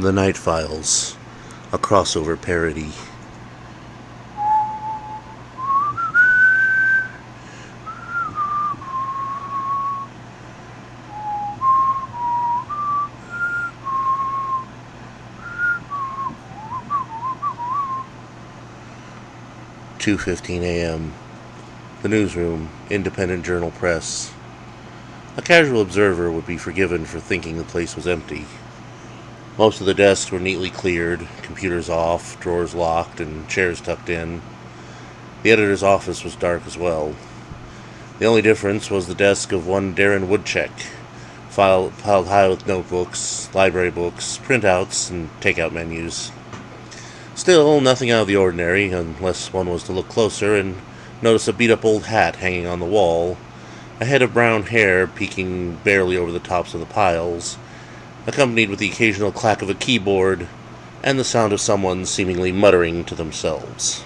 The Night Files, a crossover parody. "2:15 a.m. The newsroom, Independent Journal Press. A casual observer would be forgiven for thinking the place was empty. Most of the desks were neatly cleared, computers off, drawers locked, and chairs tucked in. The editor's office was dark as well. The only difference was the desk of one Darren Woodcheck, piled high with notebooks, library books, printouts, and takeout menus. Still, nothing out of the ordinary, unless one was to look closer and notice a beat-up old hat hanging on the wall, a head of brown hair peeking barely over the tops of the piles, accompanied with the occasional clack of a keyboard and the sound of someone seemingly muttering to themselves.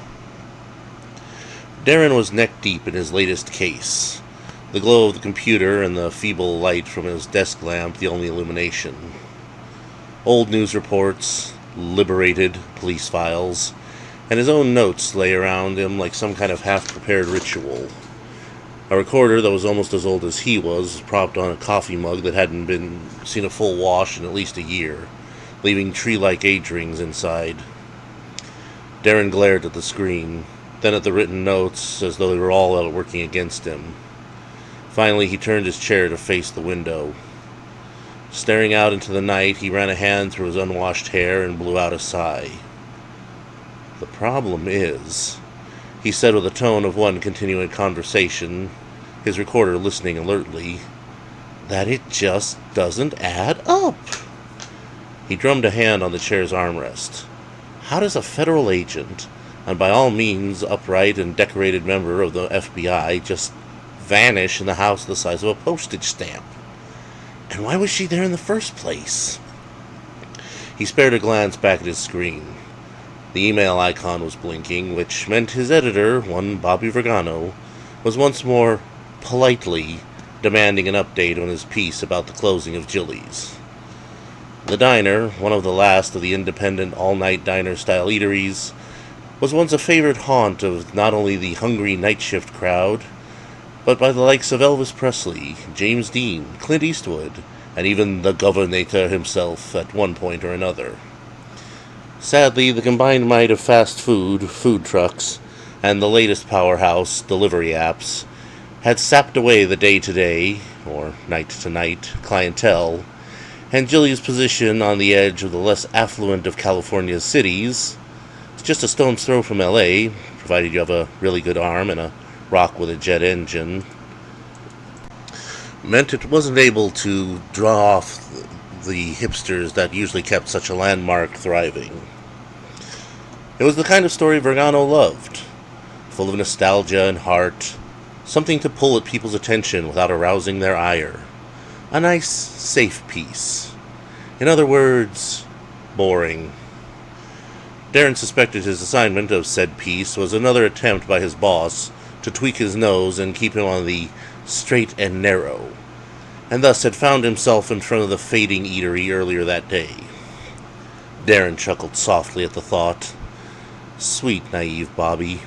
Darren was neck-deep in his latest case, the glow of the computer and the feeble light from his desk lamp the only illumination. Old news reports, liberated police files, and his own notes lay around him like some kind of half-prepared ritual. A recorder that was almost as old as he was propped on a coffee mug that hadn't seen a full wash in at least a year, leaving tree-like age rings inside. Darren glared at the screen, then at the written notes as though they were all out working against him. Finally, he turned his chair to face the window. Staring out into the night, he ran a hand through his unwashed hair and blew out a sigh. "The problem is," he said with the tone of one continuing conversation, his recorder listening alertly, "that it just doesn't add up." He drummed a hand on the chair's armrest. "How does a federal agent, and by all means upright and decorated member of the FBI, just vanish in the house the size of a postage stamp? And why was she there in the first place?" He spared a glance back at his screen. The email icon was blinking, which meant his editor, one Bobby Vergano, was once more politely demanding an update on his piece about the closing of Jilly's. The diner, one of the last of the independent all-night diner-style eateries, was once a favorite haunt of not only the hungry night shift crowd, but by the likes of Elvis Presley, James Dean, Clint Eastwood, and even the Governator himself at one point or another. Sadly, the combined might of fast food trucks, and the latest powerhouse, delivery apps, had sapped away the day-to-day, or night-to-night, clientele, and Jilly's position on the edge of the less affluent of California's cities, it's just a stone's throw from L.A., provided you have a really good arm and a rock with a jet engine, meant it wasn't able to draw off the hipsters that usually kept such a landmark thriving. It was the kind of story Vergano loved, full of nostalgia and heart, something to pull at people's attention without arousing their ire. A nice, safe piece. In other words, boring. Darren suspected his assignment of said piece was another attempt by his boss to tweak his nose and keep him on the straight and narrow, and thus had found himself in front of the fading eatery earlier that day. Darren chuckled softly at the thought. Sweet, naive Bobby.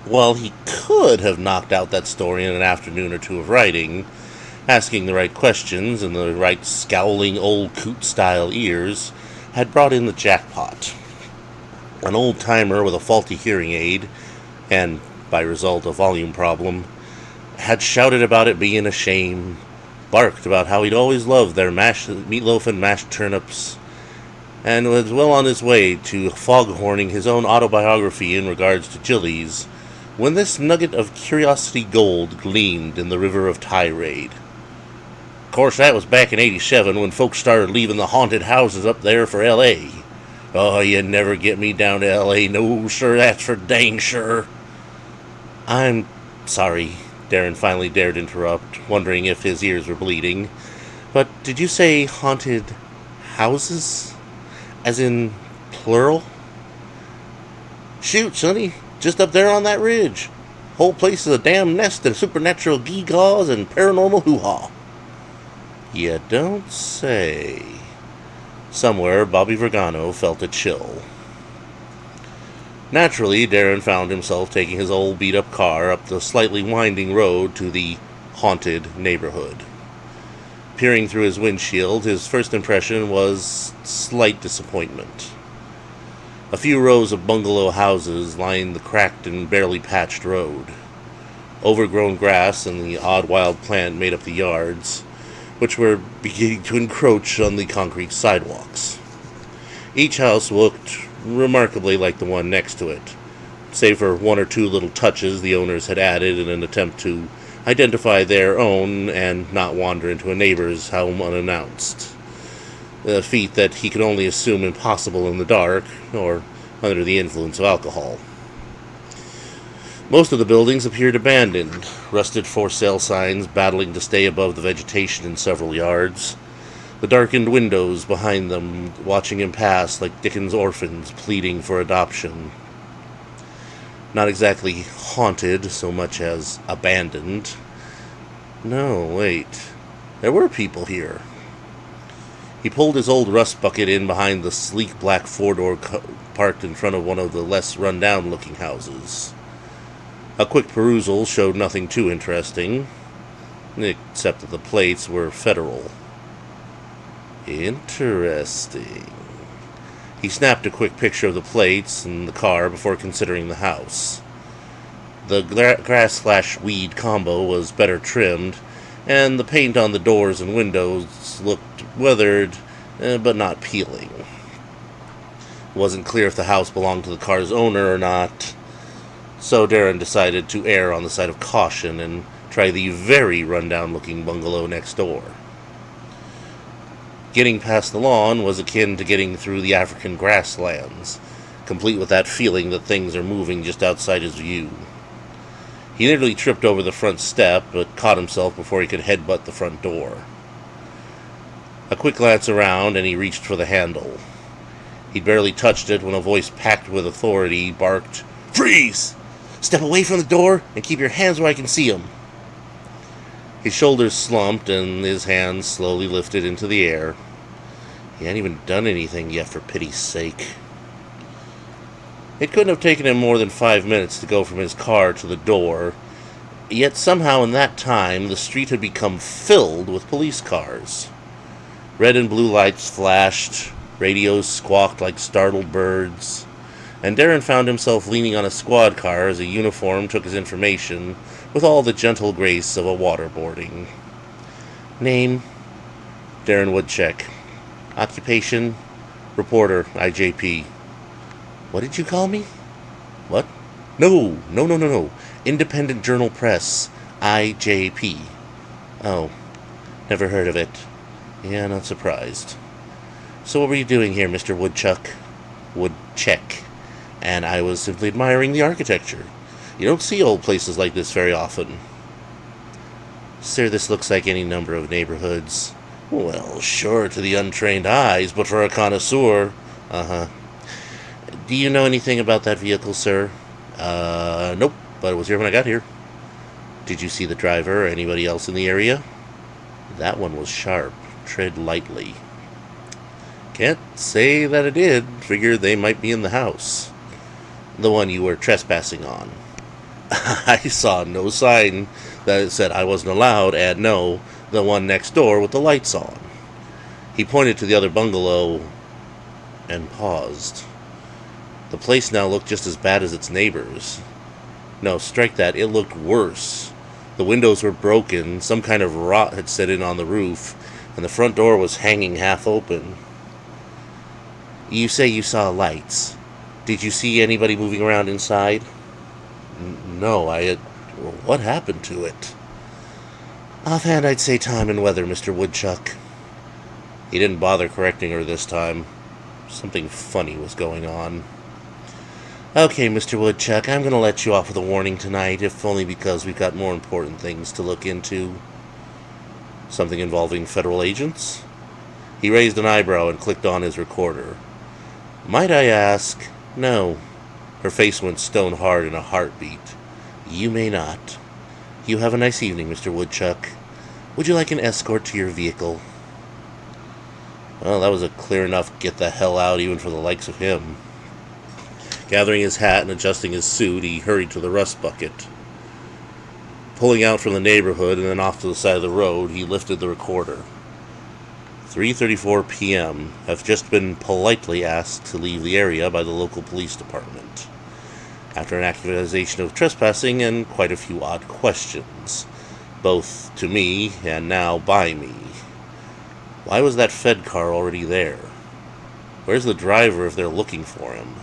Well, he could have knocked out that story in an afternoon or two of writing, asking the right questions and the right scowling old coot-style ears had brought in the jackpot. An old-timer with a faulty hearing aid, and, by result, a volume problem, had shouted about it being a shame, barked about how he'd always loved their meatloaf and mashed turnips, and was well on his way to foghorning his own autobiography in regards to Jilly's, when this nugget of curiosity gold gleamed in the river of tirade. Of course, that was back in '87 when folks started leaving the haunted houses up there for L.A. Oh, you never get me down to L.A., no, sir, that's for dang sure. I'm sorry, Darren finally dared interrupt, wondering if his ears were bleeding. But did you say haunted houses? As in plural? Shoot, sonny, just up there on that ridge. Whole place is a damn nest of supernatural gewgaws and paranormal hoo-ha. You don't say. Somewhere, Bobby Vergano felt a chill. Naturally, Darren found himself taking his old beat-up car up the slightly winding road to the haunted neighborhood. Peering through his windshield, his first impression was slight disappointment. A few rows of bungalow houses lined the cracked and barely patched road. Overgrown grass and the odd wild plant made up the yards, which were beginning to encroach on the concrete sidewalks. Each house looked remarkably like the one next to it, save for one or two little touches the owners had added in an attempt to identify their own and not wander into a neighbor's home unannounced. A feat that he could only assume impossible in the dark or under the influence of alcohol. Most of the buildings appeared abandoned, rusted for sale signs battling to stay above the vegetation in several yards, the darkened windows behind them watching him pass like Dickens' orphans pleading for adoption. Not exactly haunted so much as abandoned. No, wait. There were people here. He pulled his old rust bucket in behind the sleek black four-door parked in front of one of the less run-down-looking houses. A quick perusal showed nothing too interesting, except that the plates were federal. Interesting. He snapped a quick picture of the plates and the car before considering the house. The grass/weed combo was better trimmed, and the paint on the doors and windows looked weathered, but not peeling. It wasn't clear if the house belonged to the car's owner or not, so Darren decided to err on the side of caution and try the very run-down-looking bungalow next door. Getting past the lawn was akin to getting through the African grasslands, complete with that feeling that things are moving just outside his view. He nearly tripped over the front step, but caught himself before he could headbutt the front door. A quick glance around, and he reached for the handle. He'd barely touched it when a voice packed with authority barked, "Freeze! Step away from the door and keep your hands where I can see them." His shoulders slumped, and his hands slowly lifted into the air. He hadn't even done anything yet, for pity's sake. It couldn't have taken him more than 5 minutes to go from his car to the door, yet somehow in that time the street had become filled with police cars. Red and blue lights flashed, radios squawked like startled birds, and Darren found himself leaning on a squad car as a uniform took his information with all the gentle grace of a waterboarding. Name? Darren Woodcheck. Occupation? Reporter, IJP. What did you call me? What? No. Independent Journal Press, IJP. Oh, never heard of it. Yeah, not surprised. So what were you doing here, Mr. Woodchuck? Woodcheck. And I was simply admiring the architecture. You don't see old places like this very often. Sir, this looks like any number of neighborhoods. Well, sure, to the untrained eyes, but for a connoisseur. Do you know anything about that vehicle, sir? Nope, but it was here when I got here. Did you see the driver or anybody else in the area? That one was sharp. Tread lightly. Can't say that I did. Figured they might be in the house. The one you were trespassing on. I saw no sign that it said I wasn't allowed, and no, the one next door with the lights on. He pointed to the other bungalow and paused. The place now looked just as bad as its neighbors. No, strike that, it looked worse. The windows were broken, some kind of rot had set in on the roof, and the front door was hanging half open. You say you saw lights. Did you see anybody moving around inside? No, what happened to it? Offhand, I'd say time and weather, Mr. Woodchuck. He didn't bother correcting her this time. Something funny was going on. Okay, Mr. Woodchuck, I'm going to let you off with a warning tonight, if only because we've got more important things to look into. Something involving federal agents? He raised an eyebrow and clicked on his recorder. Might I ask? No. Her face went stone hard in a heartbeat. You may not. You have a nice evening, Mr. Woodchuck. Would you like an escort to your vehicle? Well, that was a clear enough get the hell out even for the likes of him. Gathering his hat and adjusting his suit, he hurried to the rust bucket. Pulling out from the neighborhood and then off to the side of the road, he lifted the recorder. 3:34 p.m. Have just been politely asked to leave the area by the local police department. After an accusation of trespassing and quite a few odd questions, both to me and now by me. Why was that Fed car already there? Where's the driver if they're looking for him?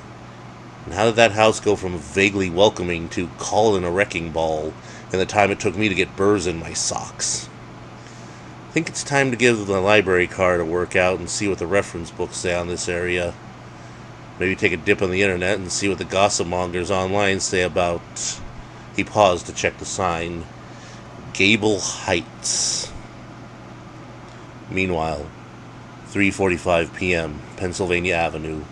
And how did that house go from vaguely welcoming to call in a wrecking ball in the time it took me to get burrs in my socks? I think it's time to give the library card a workout and see what the reference books say on this area. Maybe take a dip on the internet and see what the gossip mongers online say about... He paused to check the sign. Gable Heights. Meanwhile, 3:45 p.m., Pennsylvania Avenue,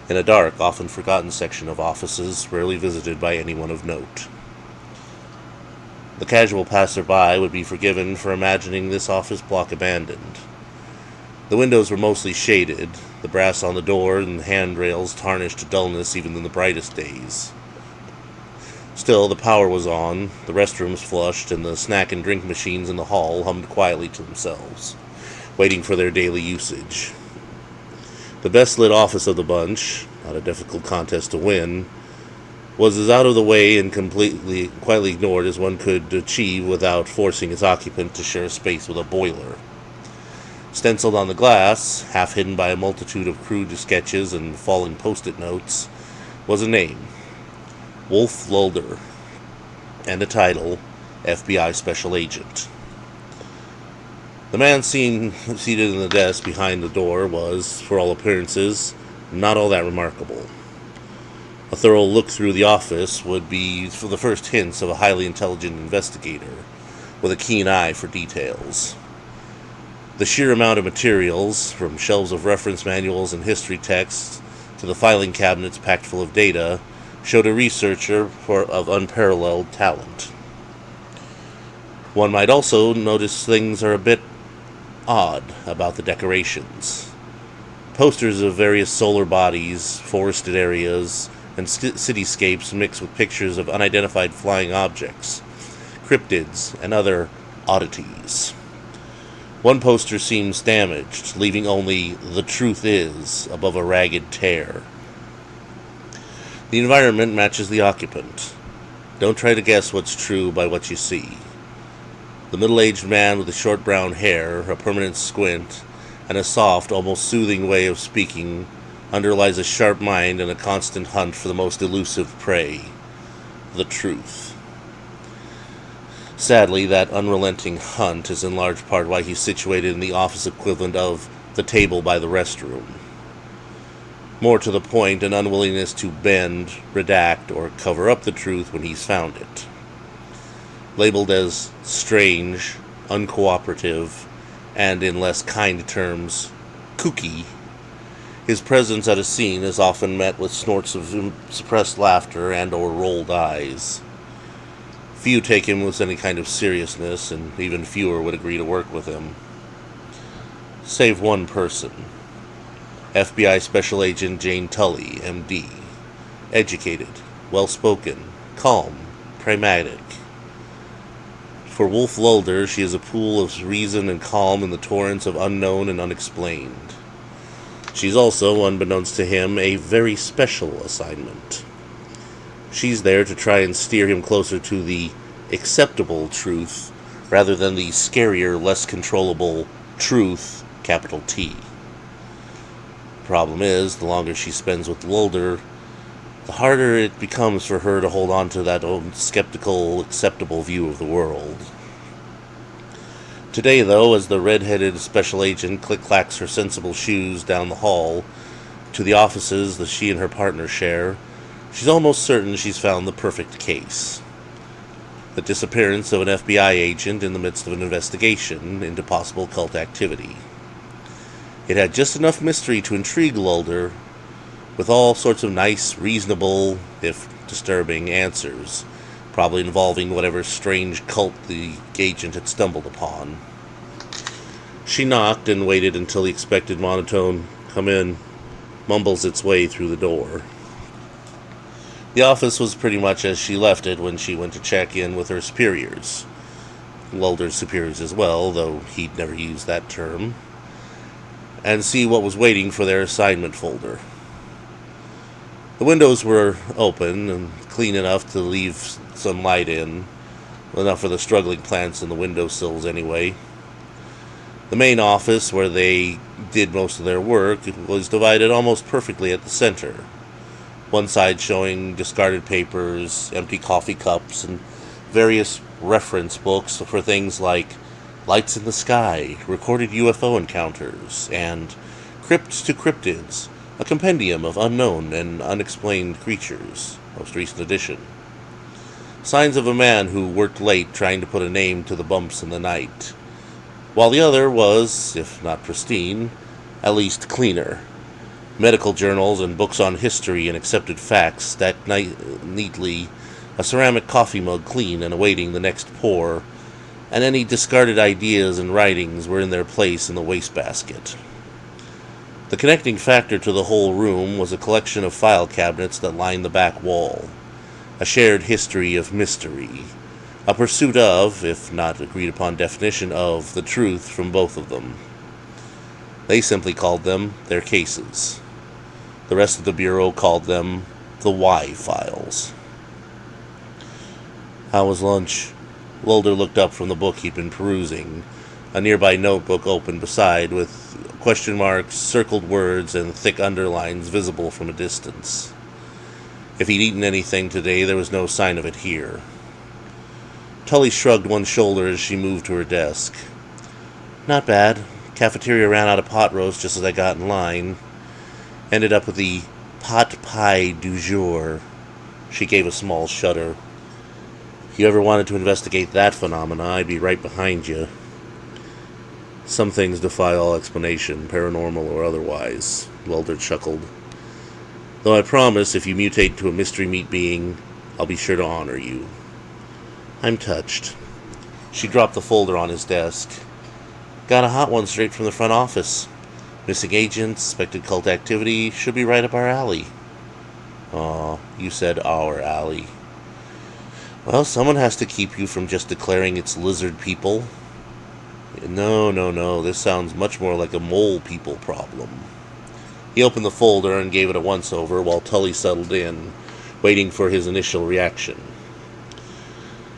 in a dark, often forgotten section of offices rarely visited by anyone of note. The casual passerby would be forgiven for imagining this office block abandoned. The windows were mostly shaded, the brass on the door and handrails tarnished to dullness even in the brightest days. Still, the power was on, the restrooms flushed, and the snack and drink machines in the hall hummed quietly to themselves, waiting for their daily usage. The best-lit office of the bunch, not a difficult contest to win, was as out of the way and quietly ignored as one could achieve without forcing its occupant to share space with a boiler. Stenciled on the glass, half hidden by a multitude of crude sketches and falling post-it notes, was a name, Wolf Lulder, and a title, FBI Special Agent. The man seen seated in the desk behind the door was, for all appearances, not all that remarkable. A thorough look through the office would be for the first hints of a highly intelligent investigator, with a keen eye for details. The sheer amount of materials, from shelves of reference manuals and history texts to the filing cabinets packed full of data, showed a researcher of unparalleled talent. One might also notice things are a bit odd about the decorations. Posters of various solar bodies, forested areas, and cityscapes mixed with pictures of unidentified flying objects, cryptids, and other oddities. One poster seems damaged, leaving only "The Truth Is" above a ragged tear. The environment matches the occupant. Don't try to guess what's true by what you see. The middle-aged man with the short brown hair, a permanent squint, and a soft, almost soothing way of speaking underlies a sharp mind and a constant hunt for the most elusive prey, the truth. Sadly, that unrelenting hunt is in large part why he's situated in the office equivalent of the table by the restroom. More to the point, an unwillingness to bend, redact, or cover up the truth when he's found it. Labeled as strange, uncooperative, and in less kind terms, kooky, his presence at a scene is often met with snorts of suppressed laughter and or rolled eyes. Few take him with any kind of seriousness, and even fewer would agree to work with him. Save one person. FBI Special Agent Jane Tully, M.D. Educated, well-spoken, calm, pragmatic. For Wolf Lulder, she is a pool of reason and calm in the torrents of unknown and unexplained. She's also, unbeknownst to him, a very special assignment. She's there to try and steer him closer to the acceptable truth, rather than the scarier, less controllable truth, capital T. Problem is, the longer she spends with Lulder, the harder it becomes for her to hold on to that own skeptical, acceptable view of the world. Today, though, as the red-headed special agent click-clacks her sensible shoes down the hall to the offices that she and her partner share, she's almost certain she's found the perfect case. The disappearance of an FBI agent in the midst of an investigation into possible cult activity. It had just enough mystery to intrigue Lulder, with all sorts of nice, reasonable, if disturbing, answers, probably involving whatever strange cult the agent had stumbled upon. She knocked and waited until the expected monotone "come in" mumbles its way through the door. The office was pretty much as she left it when she went to check in with her superiors. Welder's superiors as well, though he'd never used that term, and see what was waiting for their assignment folder. The windows were open and clean enough to leave some light in, enough for the struggling plants in the windowsills anyway. The main office, where they did most of their work, was divided almost perfectly at the center. One side showing discarded papers, empty coffee cups, and various reference books for things like Lights in the Sky, Recorded UFO Encounters, and Crypts to Cryptids, a compendium of unknown and unexplained creatures, most recent edition. Signs of a man who worked late trying to put a name to the bumps in the night, while the other was, if not pristine, at least cleaner. Medical journals and books on history and accepted facts stacked neatly, a ceramic coffee mug clean and awaiting the next pour, and any discarded ideas and writings were in their place in the wastebasket. The connecting factor to the whole room was a collection of file cabinets that lined the back wall, a shared history of mystery, a pursuit of, if not agreed upon definition of, the truth from both of them. They simply called them their cases. The rest of the bureau called them the Y files. How was lunch? Welder looked up from the book he'd been perusing, a nearby notebook open beside, with question marks, circled words, and thick underlines visible from a distance. If he'd eaten anything today, there was no sign of it here. Tully shrugged one shoulder as she moved to her desk. Not bad. Cafeteria ran out of pot roast just as I got in line. Ended up with the pot pie du jour. She gave a small shudder. If you ever wanted to investigate that phenomena, I'd be right behind you. Some things defy all explanation, paranormal or otherwise, Welder chuckled. Though I promise, if you mutate to a mystery meat being, I'll be sure to honor you. I'm touched. She dropped the folder on his desk. Got a hot one straight from the front office. Missing agents, suspected cult activity, should be right up our alley. Aw, you said our alley. Well, someone has to keep you from just declaring it's lizard people. No, this sounds much more like a mole people problem. He opened the folder and gave it a once-over while Tully settled in, waiting for his initial reaction.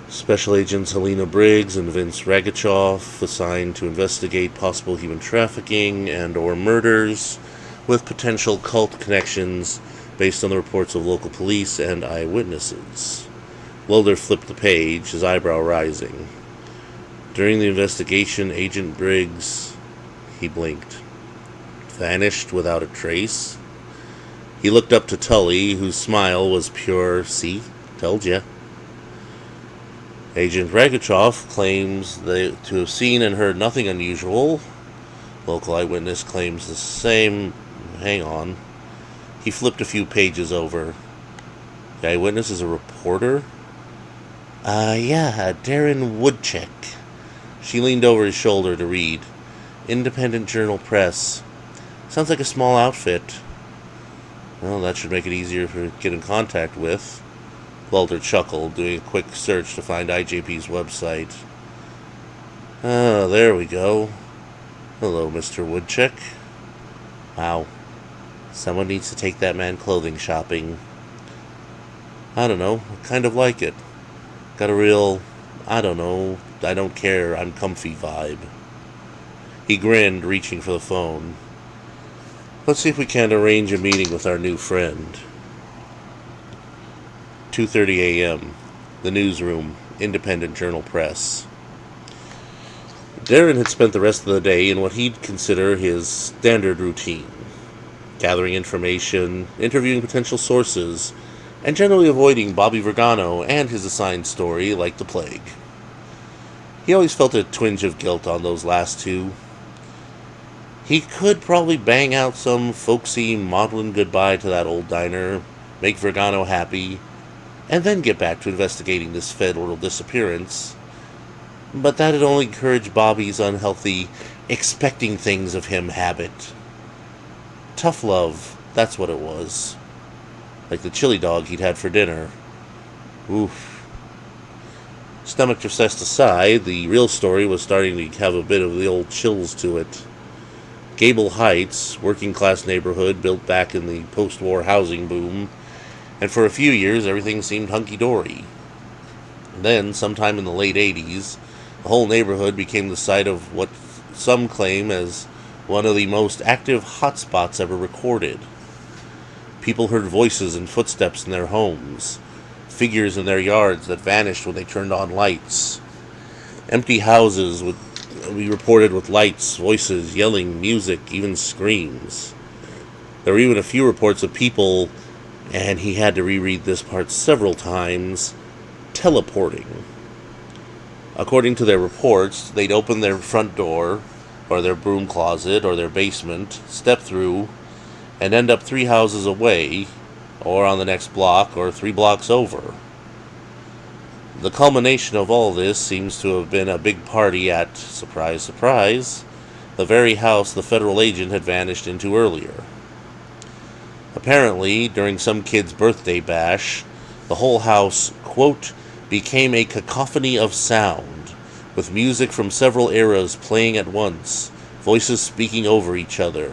Special Agents Helena Briggs and Vince Ragachoff assigned to investigate possible human trafficking and or murders with potential cult connections based on the reports of local police and eyewitnesses. Welder flipped the page, his eyebrow rising. During the investigation, Agent Briggs, he blinked, vanished without a trace. He looked up to Tully, whose smile was pure, see, told ya. Agent Ragachoff claims to have seen and heard nothing unusual. Local eyewitness claims the same. Hang on. He flipped a few pages over. The eyewitness is a reporter? Yeah, Darren Woodcheck. She leaned over his shoulder to read. Independent Journal Press. Sounds like a small outfit. Well, that should make it easier to get in contact with. Welder chuckled, doing a quick search to find IJP's website. Oh, there we go. Hello, Mr. Woodcheck. Wow. Someone needs to take that man clothing shopping. I don't know. I kind of like it. Got a real, I don't care, I'm comfy vibe. He grinned, reaching for the phone. Let's see if we can't arrange a meeting with our new friend. 2:30 a.m. The newsroom, Independent Journal Press. Darren had spent the rest of the day in what he'd consider his standard routine. Gathering information, interviewing potential sources, and generally avoiding Bobby Vergano and his assigned story like the plague. He always felt a twinge of guilt on those last two. He could probably bang out some folksy maudlin goodbye to that old diner, make Vergano happy, and then get back to investigating this federal disappearance. But that had only encouraged Bobby's unhealthy expecting things of him habit. Tough love, that's what it was. Like the chili dog he'd had for dinner. Oof. Stomach obsessed aside, the real story was starting to have a bit of the old chills to it. Gable Heights, working-class neighborhood built back in the post-war housing boom, and for a few years everything seemed hunky-dory. Then, sometime in the late 80s, the whole neighborhood became the site of what some claim as one of the most active hotspots ever recorded. People heard voices and footsteps in their homes, figures in their yards that vanished when they turned on lights. Empty houses would be reported with lights, voices, yelling, music, even screams. There were even a few reports of people, and he had to reread this part several times, teleporting. According to their reports, they'd open their front door, or their broom closet, or their basement, step through, and end up 3 houses away, or on the next block, or 3 blocks over. The culmination of all this seems to have been a big party at, surprise, surprise, the very house the federal agent had vanished into earlier. Apparently, during some kid's birthday bash, the whole house, quote, became a cacophony of sound, with music from several eras playing at once, voices speaking over each other.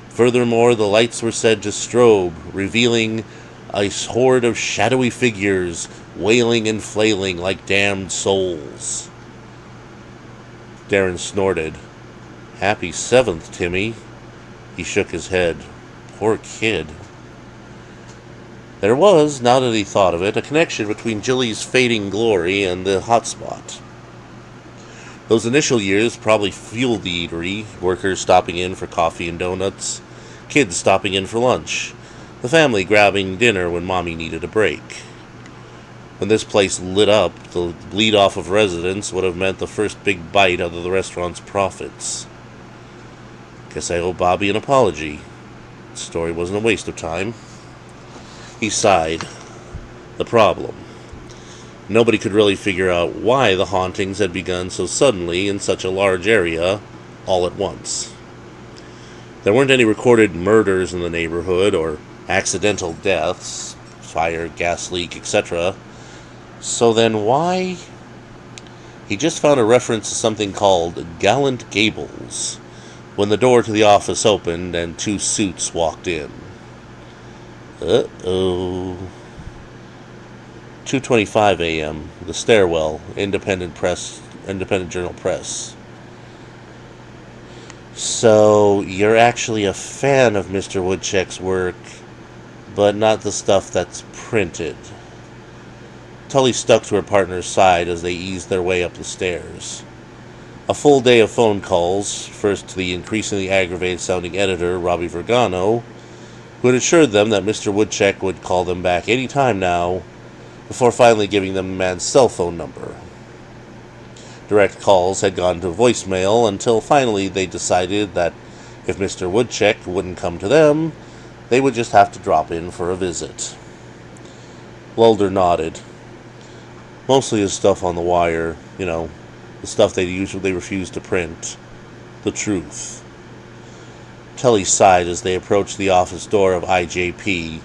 Furthermore, the lights were said to strobe, revealing a horde of shadowy figures wailing and flailing like damned souls. Darren snorted. "Happy 7th, Timmy." He shook his head. Poor kid. There was, now that he thought of it, a connection between Jilly's fading glory and the hotspot. Those initial years probably fueled the eatery, workers stopping in for coffee and donuts, kids stopping in for lunch, the family grabbing dinner when mommy needed a break. When this place lit up, the bleed-off of residents would have meant the first big bite out of the restaurant's profits. Guess I owe Bobby an apology. The story wasn't a waste of time. He sighed. The problem. Nobody could really figure out why the hauntings had begun so suddenly in such a large area, all at once. There weren't any recorded murders in the neighborhood or accidental deaths, fire, gas leak, etc. So then why? He just found a reference to something called Gallant Gables when the door to the office opened and 2 suits walked in. Uh-oh. 2:25 a.m. The stairwell, Independent Journal Press. So, you're actually a fan of Mr. Woodchuck's work, but not the stuff that's printed. Tully stuck to her partner's side as they eased their way up the stairs. A full day of phone calls, first to the increasingly aggravated-sounding editor, Robbie Vergano, who had assured them that Mr. Woodchuck would call them back any time now, before finally giving them the man's cell phone number. Direct calls had gone to voicemail until finally they decided that if Mr. Woodchuck wouldn't come to them, they would just have to drop in for a visit. Lulder nodded. Mostly his stuff on the wire, the stuff they usually refuse to print. The truth. Tully sighed as they approached the office door of IJP,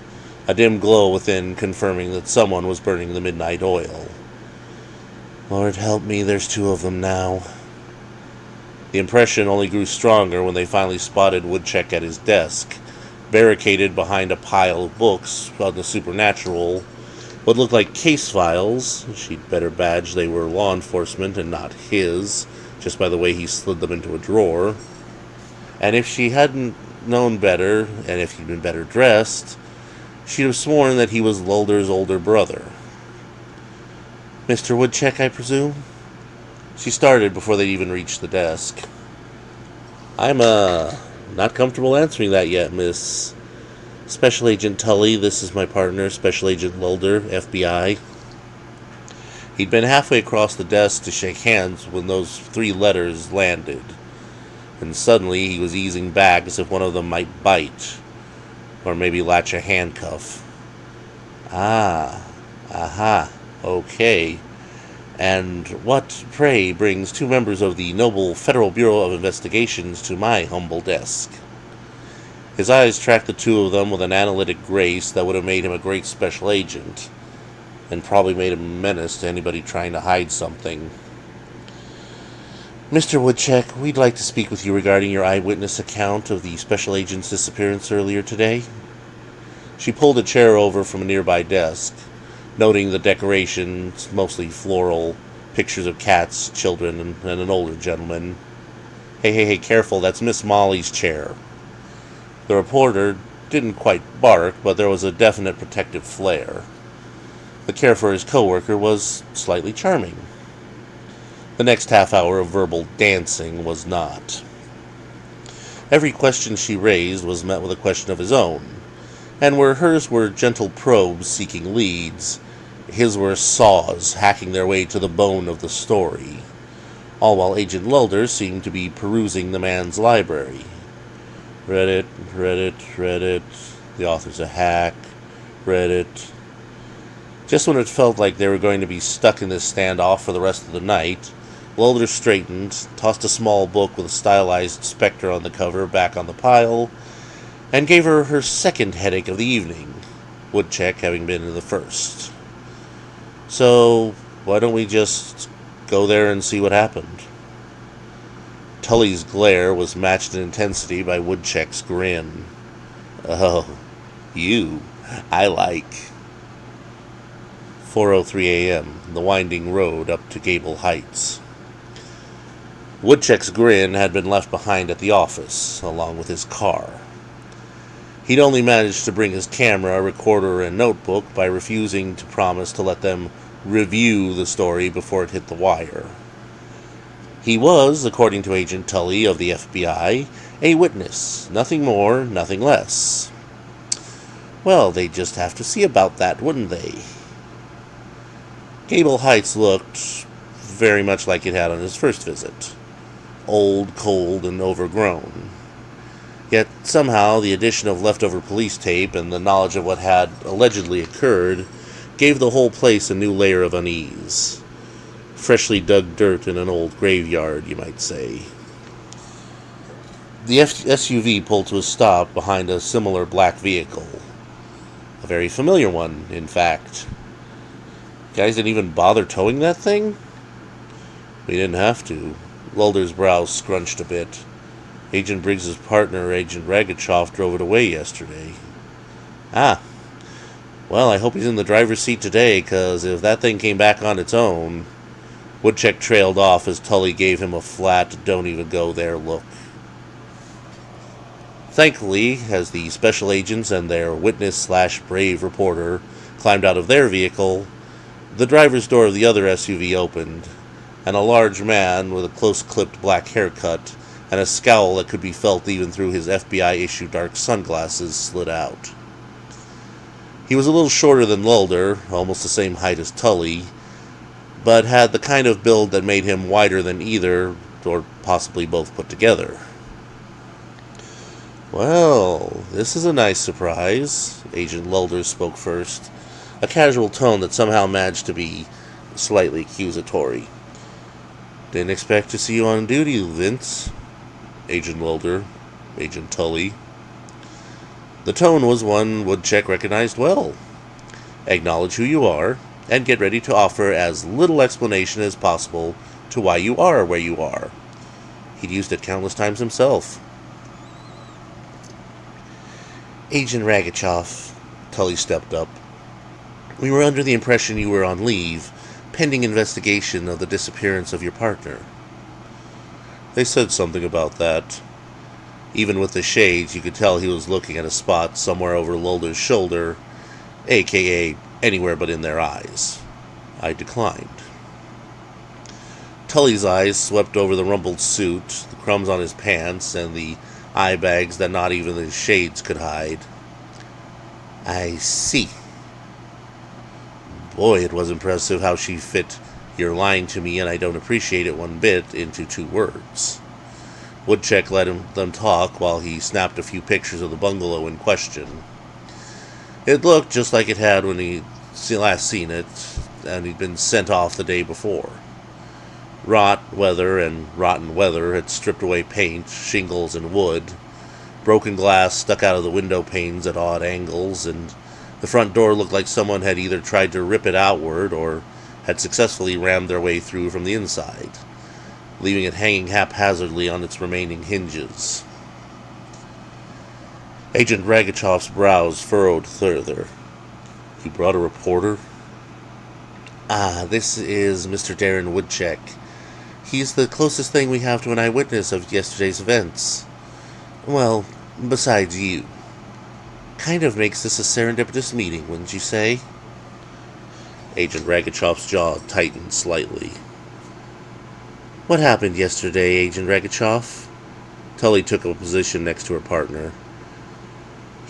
a dim glow within confirming that someone was burning the midnight oil. Lord help me, there's 2 of them now. The impression only grew stronger when they finally spotted Woodchuck at his desk, barricaded behind a pile of books on the supernatural, what looked like case files. She'd better badge they were law enforcement and not his, just by the way he slid them into a drawer. And if she hadn't known better, and if he'd been better dressed, she'd have sworn that he was Lulder's older brother. Mr. Woodchuck, I presume? She started before they'd even reached the desk. I'm, not comfortable answering that yet, Miss Special Agent Tully. This is my partner, Special Agent Lulder, FBI. He'd been halfway across the desk to shake hands when those 3 letters landed. And suddenly he was easing back as if one of them might bite. Or maybe latch a handcuff. Ah. Aha. Okay. And what, pray, brings two members of the noble Federal Bureau of Investigations to my humble desk? His eyes tracked the two of them with an analytic grace that would have made him a great special agent, and probably made him a menace to anybody trying to hide something. Mr. Woodchuck, we'd like to speak with you regarding your eyewitness account of the special agent's disappearance earlier today. She pulled a chair over from a nearby desk, noting the decorations, mostly floral, pictures of cats, children, and an older gentleman. Hey, careful, that's Miss Molly's chair. The reporter didn't quite bark, but there was a definite protective flair. The care for his coworker was slightly charming. The next half hour of verbal dancing was not. Every question she raised was met with a question of his own, and where hers were gentle probes seeking leads, his were saws hacking their way to the bone of the story, all while Agent Lulder seemed to be perusing the man's library. Read it, the author's a hack, read it. Just when it felt like they were going to be stuck in this standoff for the rest of the night, Lulder straightened, tossed a small book with a stylized specter on the cover back on the pile, and gave her her second headache of the evening, Woodchuck having been in the first. So, why don't we just go there and see what happened? Tully's glare was matched in intensity by Woodchuck's grin. Oh, you, I like. 4:03 a.m., the winding road up to Gable Heights. Woodchuck's grin had been left behind at the office, along with his car. He'd only managed to bring his camera, recorder, and notebook by refusing to promise to let them review the story before it hit the wire. He was, according to Agent Tully of the FBI, a witness, nothing more, nothing less. Well, they'd just have to see about that, wouldn't they? Gable Heights looked very much like it had on his first visit. Old, cold, and overgrown. Yet somehow the addition of leftover police tape and the knowledge of what had allegedly occurred gave the whole place a new layer of unease. Freshly dug dirt in an old graveyard, you might say. The SUV pulled to a stop behind a similar black vehicle. A very familiar one, in fact. Guys didn't even bother towing that thing? We didn't have to. Lulder's brows scrunched a bit. Agent Briggs's partner, Agent Ragachoff, drove it away yesterday. Ah. Well, I hope he's in the driver's seat today, because if that thing came back on its own... Woodchuck trailed off as Tully gave him a flat, don't even go there look. Thankfully, as the special agents and their witness/brave reporter climbed out of their vehicle, the driver's door of the other SUV opened, and a large man with a close-clipped black haircut and a scowl that could be felt even through his FBI-issued dark sunglasses slid out. He was a little shorter than Lulder, almost the same height as Tully, but had the kind of build that made him wider than either, or possibly both put together. Well, this is a nice surprise, Agent Lulder spoke first, a casual tone that somehow managed to be slightly accusatory. Didn't expect to see you on duty, Vince. Agent Lulder, Agent Tully. The tone was one Woodchuck recognized well. Acknowledge who you are, and get ready to offer as little explanation as possible to why you are where you are. He'd used it countless times himself. Agent Ragachoff, Tully stepped up. We were under the impression you were on leave, pending investigation of the disappearance of your partner. They said something about that. Even with the shades, you could tell he was looking at a spot somewhere over Lulder's shoulder, a.k.a. anywhere but in their eyes. I declined. Tully's eyes swept over the rumpled suit, the crumbs on his pants, and the eye bags that not even his shades could hide. I see. Boy, it was impressive how she fit "you're lying to me and I don't appreciate it one bit" into 2 words. Woodchuck let them talk while he snapped a few pictures of the bungalow in question. It looked just like it had when he last seen it, he'd been sent off the day before. Rotten weather had stripped away paint, shingles, and wood. Broken glass stuck out of the window panes at odd angles, and the front door looked like someone had either tried to rip it outward or had successfully rammed their way through from the inside, leaving it hanging haphazardly on its remaining hinges. Agent Ragachoff's brows furrowed further. "You brought a reporter?" This is Mr. Darren Woodcheck. He's the closest thing we have to an eyewitness of yesterday's events. Well, besides you. Kind of makes this a serendipitous meeting, wouldn't you say?" Agent Ragachoff's jaw tightened slightly. "What happened yesterday, Agent Ragachoff?" Tully took a position next to her partner.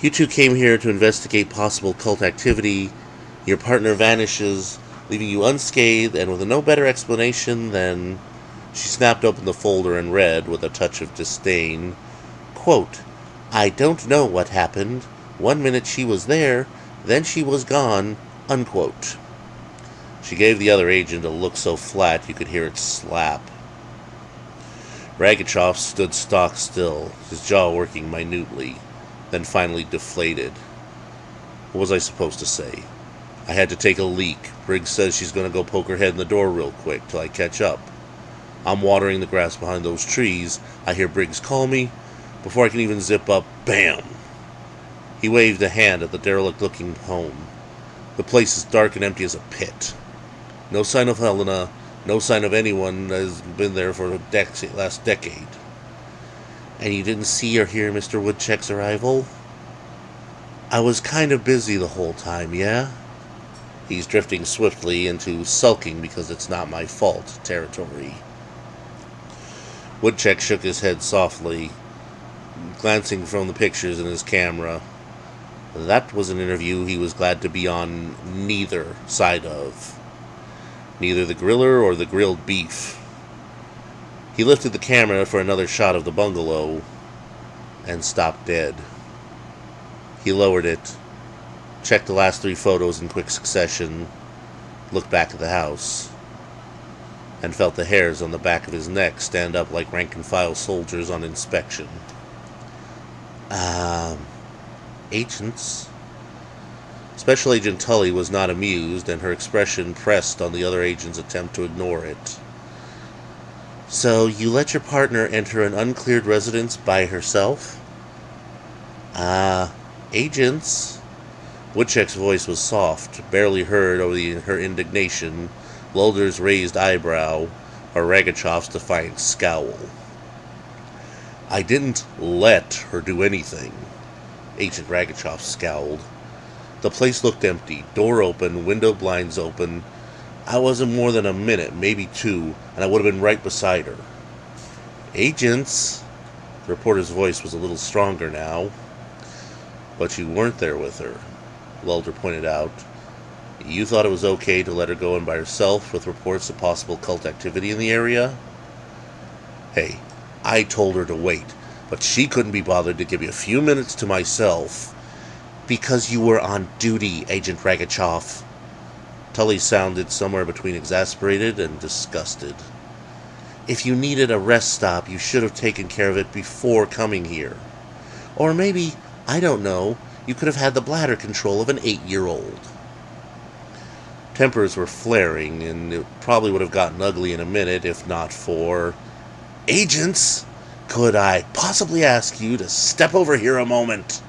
"You two came here to investigate possible cult activity. Your partner vanishes, leaving you unscathed and with no better explanation than..." She snapped open the folder and read, with a touch of disdain, quote, "I don't know what happened. 1 minute she was there, then she was gone," unquote. She gave the other agent a look so flat you could hear it slap. Ragachoff stood stock still, his jaw working minutely, then finally deflated. What was I supposed to say? I had to take a leak. Briggs says she's going to go poke her head in the door real quick till I catch up. I'm watering the grass behind those trees. I hear Briggs call me. Before I can even zip up, bam! He waved a hand at the derelict-looking home. The place is dark and empty as a pit. No sign of Helena, no sign of anyone that has been there for the last decade. And you didn't see or hear Mr. Woodcheck's arrival? I was kind of busy the whole time, yeah? He's drifting swiftly into sulking because it's not my fault territory. Woodcheck shook his head softly, glancing from the pictures in his camera. That was an interview he was glad to be on neither side of. Neither the griller or the grilled beef. He lifted the camera for another shot of the bungalow and stopped dead. He lowered it, checked the last 3 photos in quick succession, looked back at the house, and felt the hairs on the back of his neck stand up like rank-and-file soldiers on inspection. Agents? Special Agent Tully was not amused, and her expression pressed on the other agent's attempt to ignore it. So, you let your partner enter an uncleared residence by herself? Agents? Woodcheck's voice was soft, barely heard over her indignation, Lulder's raised eyebrow, or Ragachoff's defiant scowl. I didn't let her do anything. Agent Ragachoff scowled. The place looked empty, door open, window blinds open. I wasn't more than a minute, maybe 2, and I would have been right beside her. Agents? The reporter's voice was a little stronger now. But you weren't there with her, Lulder pointed out. You thought it was okay to let her go in by herself with reports of possible cult activity in the area? Hey, I told her to wait, but she couldn't be bothered to give me a few minutes to myself. Because you were on duty, Agent Ragachoff. Tully sounded somewhere between exasperated and disgusted. If you needed a rest stop, you should have taken care of it before coming here. Or maybe, I don't know, you could have had the bladder control of an 8-year-old. Tempers were flaring, and it probably would have gotten ugly in a minute if not for... Agents! Could I possibly ask you to step over here a moment?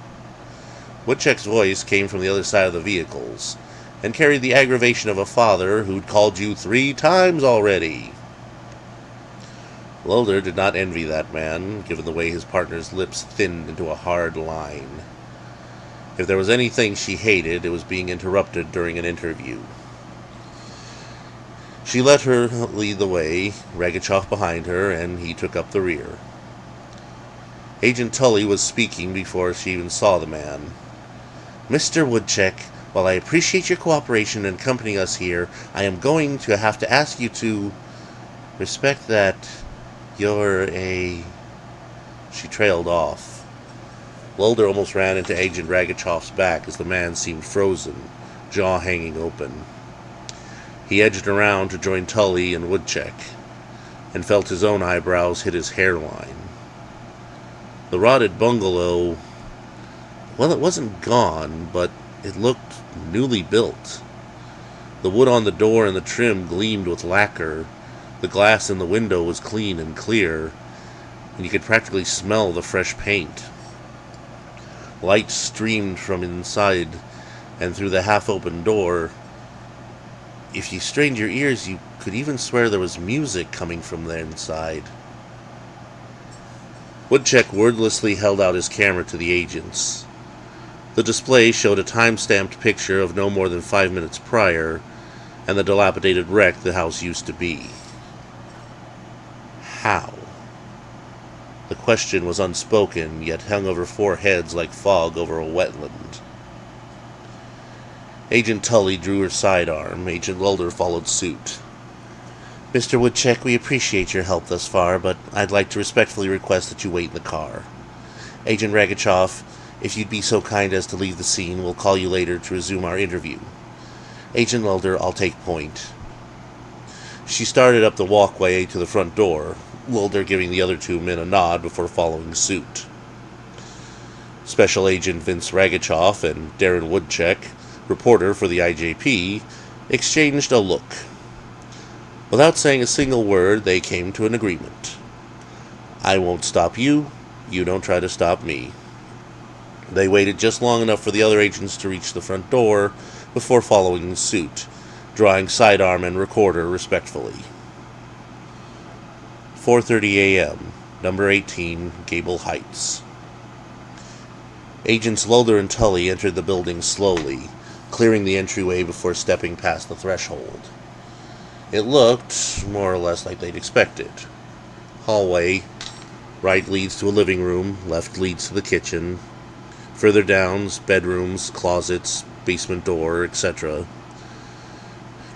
Woodcheck's voice came from the other side of the vehicles, and carried the aggravation of a father who'd called you 3 times already. Lulder did not envy that man, given the way his partner's lips thinned into a hard line. If there was anything she hated, it was being interrupted during an interview. She let her lead the way, Ragachoff behind her, and he took up the rear. Agent Tully was speaking before she even saw the man. Mr. Woodcheck, while I appreciate your cooperation in accompanying us here, I am going to have to ask you to respect that you're a... She trailed off. Lulder almost ran into Agent Ragachoff's back as the man seemed frozen, jaw hanging open. He edged around to join Tully and Woodchuck, and felt his own eyebrows hit his hairline. The rotted bungalow, well, it wasn't gone, but it looked newly built. The wood on the door and the trim gleamed with lacquer. The glass in the window was clean and clear, and you could practically smell the fresh paint. Light streamed from inside and through the half-open door. If you strained your ears, you could even swear there was music coming from the inside. Woodchuck wordlessly held out his camera to the agents. The display showed a time-stamped picture of no more than 5 minutes prior, and the dilapidated wreck the house used to be. How? The question was unspoken, yet hung over 4 heads like fog over a wetland. Agent Tully drew her sidearm. Agent Lulder followed suit. "Mr. Woodchuck, we appreciate your help thus far, but I'd like to respectfully request that you wait in the car. Agent Ragachoff, if you'd be so kind as to leave the scene, we'll call you later to resume our interview. Agent Lulder, I'll take point." She started up the walkway to the front door, Lulder giving the other 2 men a nod before following suit. Special Agent Vince Ragachoff and Darren Woodchuck, reporter for the IJP, exchanged a look. Without saying a single word, they came to an agreement. I won't stop you, you don't try to stop me. They waited just long enough for the other agents to reach the front door before following suit, drawing sidearm and recorder respectfully. 4:30 a.m., number 18, Gable Heights. Agents Lulder and Tully entered the building slowly, clearing the entryway before stepping past the threshold. It looked more or less like they'd expected. Hallway. Right leads to a living room, left leads to the kitchen. Further down, bedrooms, closets, basement door, etc.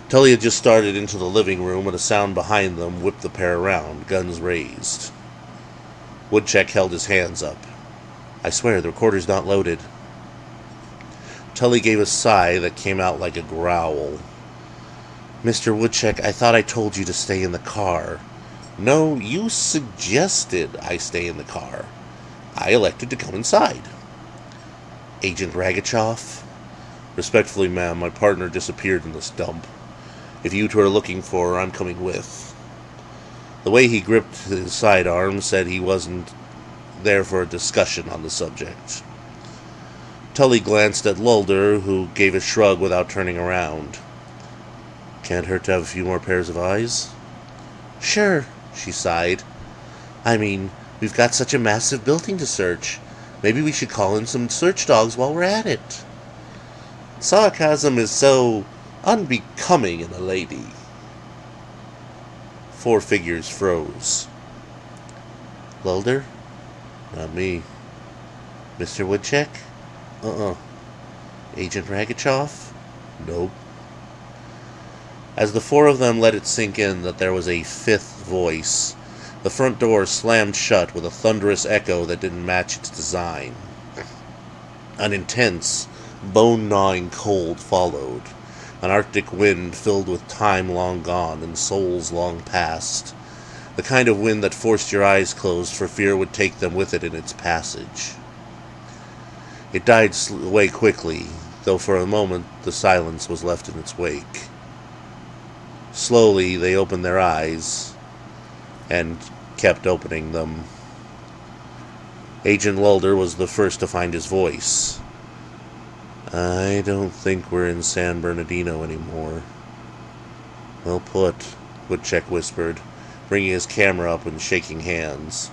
Tully had just started into the living room when a sound behind them whipped the pair around, guns raised. Woodchuck held his hands up. "I swear, the recorder's not loaded." Tully gave a sigh that came out like a growl. "Mr. Woodchuck, I thought I told you to stay in the car." "No, you suggested I stay in the car. I elected to come inside." "Agent Ragachoff?" "Respectfully, ma'am, my partner disappeared in this dump. If you two are looking for her, I'm coming with." The way he gripped his sidearm said he wasn't there for a discussion on the subject. Tully glanced at Lulder, who gave a shrug without turning around. "Can't hurt to have a few more pairs of eyes?" "Sure," she sighed. "I mean, we've got such a massive building to search. Maybe we should call in some search dogs while we're at it." Sarcasm is so unbecoming in a lady. 4 figures froze. "Lulder?" "Not me." "Mr. Woodchuck?" "Agent Ragachoff?" "Nope." As the 4 of them let it sink in that there was a 5th voice, the front door slammed shut with a thunderous echo that didn't match its design. An intense, bone-gnawing cold followed, an arctic wind filled with time long gone and souls long past, the kind of wind that forced your eyes closed for fear it would take them with it in its passage. It died away quickly, though for a moment the silence was left in its wake. Slowly they opened their eyes, and kept opening them. Agent Lulder was the first to find his voice. "I don't think we're in San Bernardino anymore." "Well put," Woodchuck whispered, bringing his camera up and shaking hands.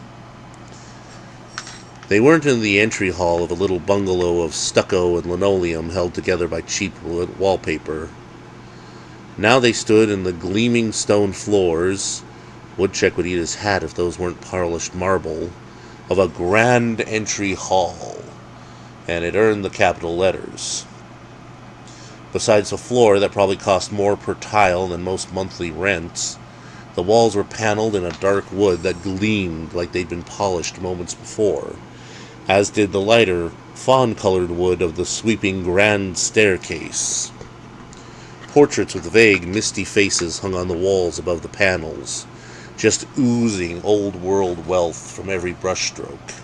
They weren't in the entry hall of a little bungalow of stucco and linoleum held together by cheap wallpaper. Now they stood in the gleaming stone floors — Woodchuck would eat his hat if those weren't polished marble — of a grand entry hall, and it earned the capital letters. Besides a floor that probably cost more per tile than most monthly rents, the walls were paneled in a dark wood that gleamed like they'd been polished moments before, as did the lighter, fawn-colored wood of the sweeping grand staircase. Portraits with vague, misty faces hung on the walls above the panels, just oozing old-world wealth from every brushstroke.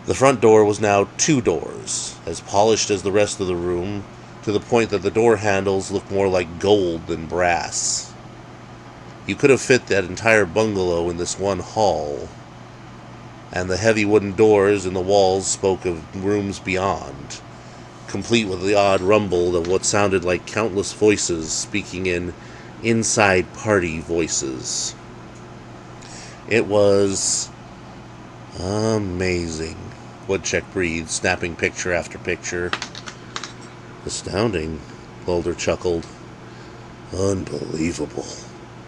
The front door was now 2 doors, as polished as the rest of the room, to the point that the door handles looked more like gold than brass. You could have fit that entire bungalow in this one hall, and the heavy wooden doors in the walls spoke of rooms beyond, complete with the odd rumble of what sounded like countless voices speaking in inside party voices. It was amazing. Woodchuck breathed, snapping picture after picture. Astounding, Mulder chuckled. Unbelievable,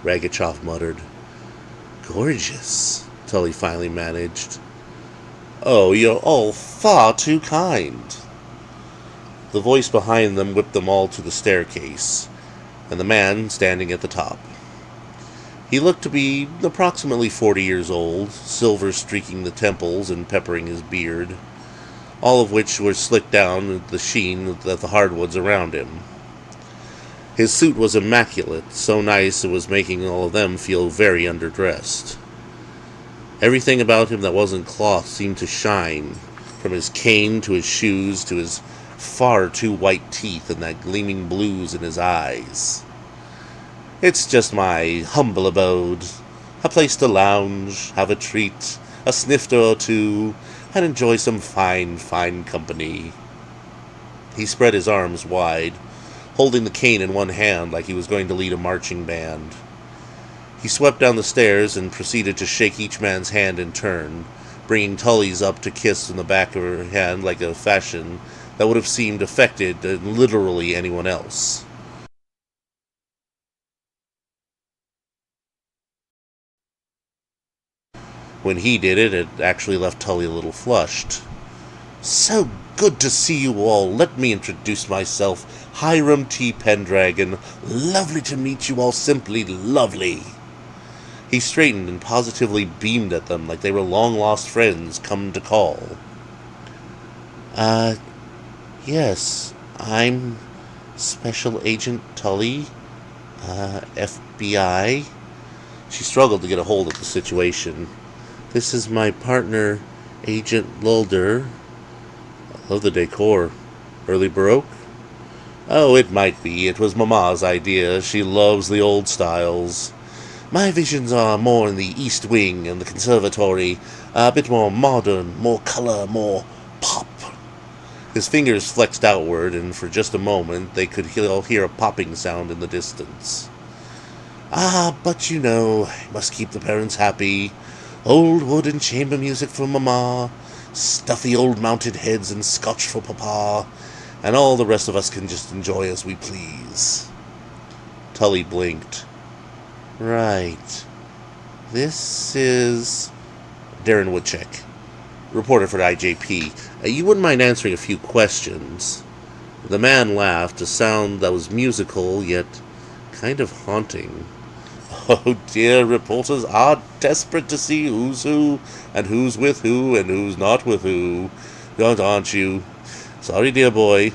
Ragachoff muttered. Gorgeous, Tully finally managed. Oh, you're all far too kind. The voice behind them whipped them all to the staircase, and the man standing at the top. He looked to be approximately 40 years old, silver streaking the temples and peppering his beard, all of which were slicked down with the sheen of the hardwoods around him. His suit was immaculate, so nice it was making all of them feel very underdressed. Everything about him that wasn't cloth seemed to shine, from his cane to his shoes to his far too white teeth and that gleaming blues in his eyes. It's just my humble abode, a place to lounge, have a treat, a snifter or two, and enjoy some fine, fine company. He spread his arms wide, holding the cane in one hand like he was going to lead a marching band. He swept down the stairs and proceeded to shake each man's hand in turn, bringing Tully's up to kiss in the back of her hand like a fashion that would have seemed affected to literally anyone else. When he did it, it actually left Tully a little flushed. So good to see you all. Let me introduce myself. Hiram T. Pendragon. Lovely to meet you all. Simply lovely. He straightened and positively beamed at them like they were long-lost friends come to call. Yes, I'm Special Agent Tully, FBI. She struggled to get a hold of the situation. This is my partner, Agent Mulder. I love the decor. Early Baroque? Oh, it might be. It was Mama's idea. She loves the old styles. My visions are more in the East Wing and the conservatory, a bit more modern, more color, more pop. His fingers flexed outward, and for just a moment they could all hear a popping sound in the distance. But you know, I must keep the parents happy. Old wood and chamber music for Mama, stuffy old mounted heads and scotch for Papa, and all the rest of us can just enjoy as we please. Tully blinked. Right. This is Darren Woodchuck, reporter for the IJP. You wouldn't mind answering a few questions? The man laughed, a sound that was musical, yet kind of haunting. Oh dear, reporters are desperate to see who's who, and who's with who, and who's not with who. Aren't you? Sorry, dear boy.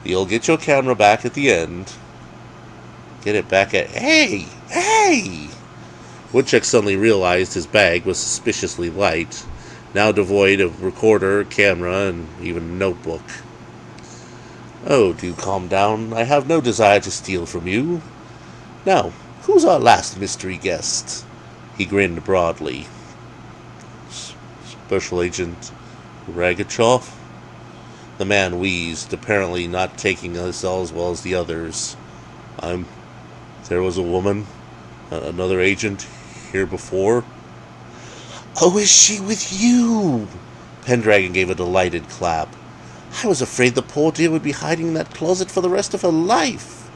You'll get your camera back at the end. Get it back at... Hey! Woodchuck suddenly realized his bag was suspiciously light, now devoid of recorder, camera, and even notebook. Oh, do calm down. I have no desire to steal from you. Now, who's our last mystery guest? He grinned broadly. Special Agent Ragachoff? The man wheezed, apparently not taking this all as well as the others. There was a woman, another agent, here before. Oh, is she with you? Pendragon gave a delighted clap. I was afraid the poor dear would be hiding in that closet for the rest of her life.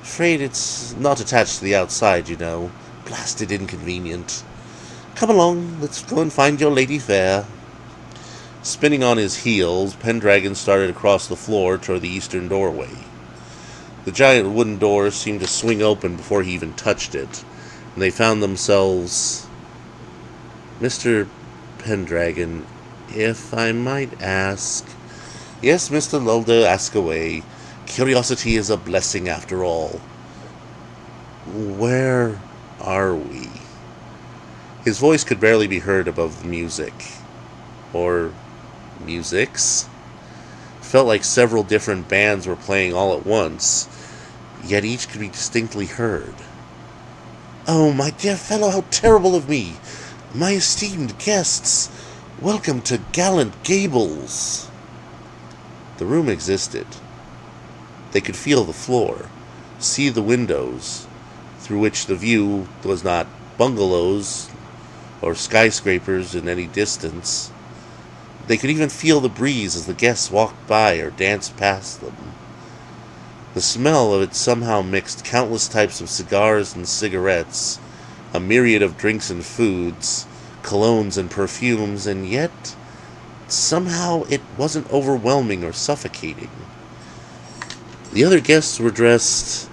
Afraid it's not attached to the outside, you know. Blasted inconvenient. Come along, let's go and find your lady fair. Spinning on his heels, Pendragon started across the floor toward the eastern doorway. The giant wooden door seemed to swing open before he even touched it, and they found themselves... Mr. Pendragon, if I might ask... Yes, Mr. Mulder, ask away. Curiosity is a blessing after all. Where are we? His voice could barely be heard above the music. Or musics? It felt like several different bands were playing all at once, yet each could be distinctly heard. Oh, my dear fellow, how terrible of me! My esteemed guests, welcome to Gallant Gables! The room existed. They could feel the floor, see the windows, through which the view was not bungalows or skyscrapers in any distance. They could even feel the breeze as the guests walked by or danced past them. The smell of it somehow mixed countless types of cigars and cigarettes, a myriad of drinks and foods, colognes and perfumes, and yet somehow it wasn't overwhelming or suffocating. The other guests were dressed,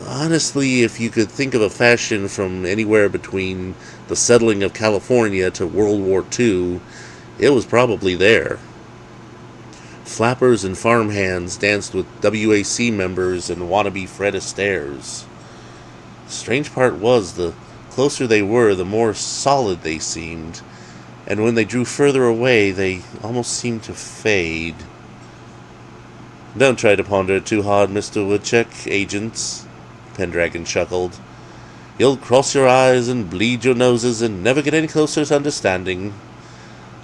honestly, if you could think of a fashion from anywhere between the settling of California to World War II, it was probably there. Flappers and farmhands danced with WAC members and wannabe Fred Astaire's. The strange part was, the closer they were, the more solid they seemed, and when they drew further away, they almost seemed to fade. Don't try to ponder it too hard, Mr. Woodchuck, agents, Pendragon chuckled. You'll cross your eyes and bleed your noses and never get any closer to understanding.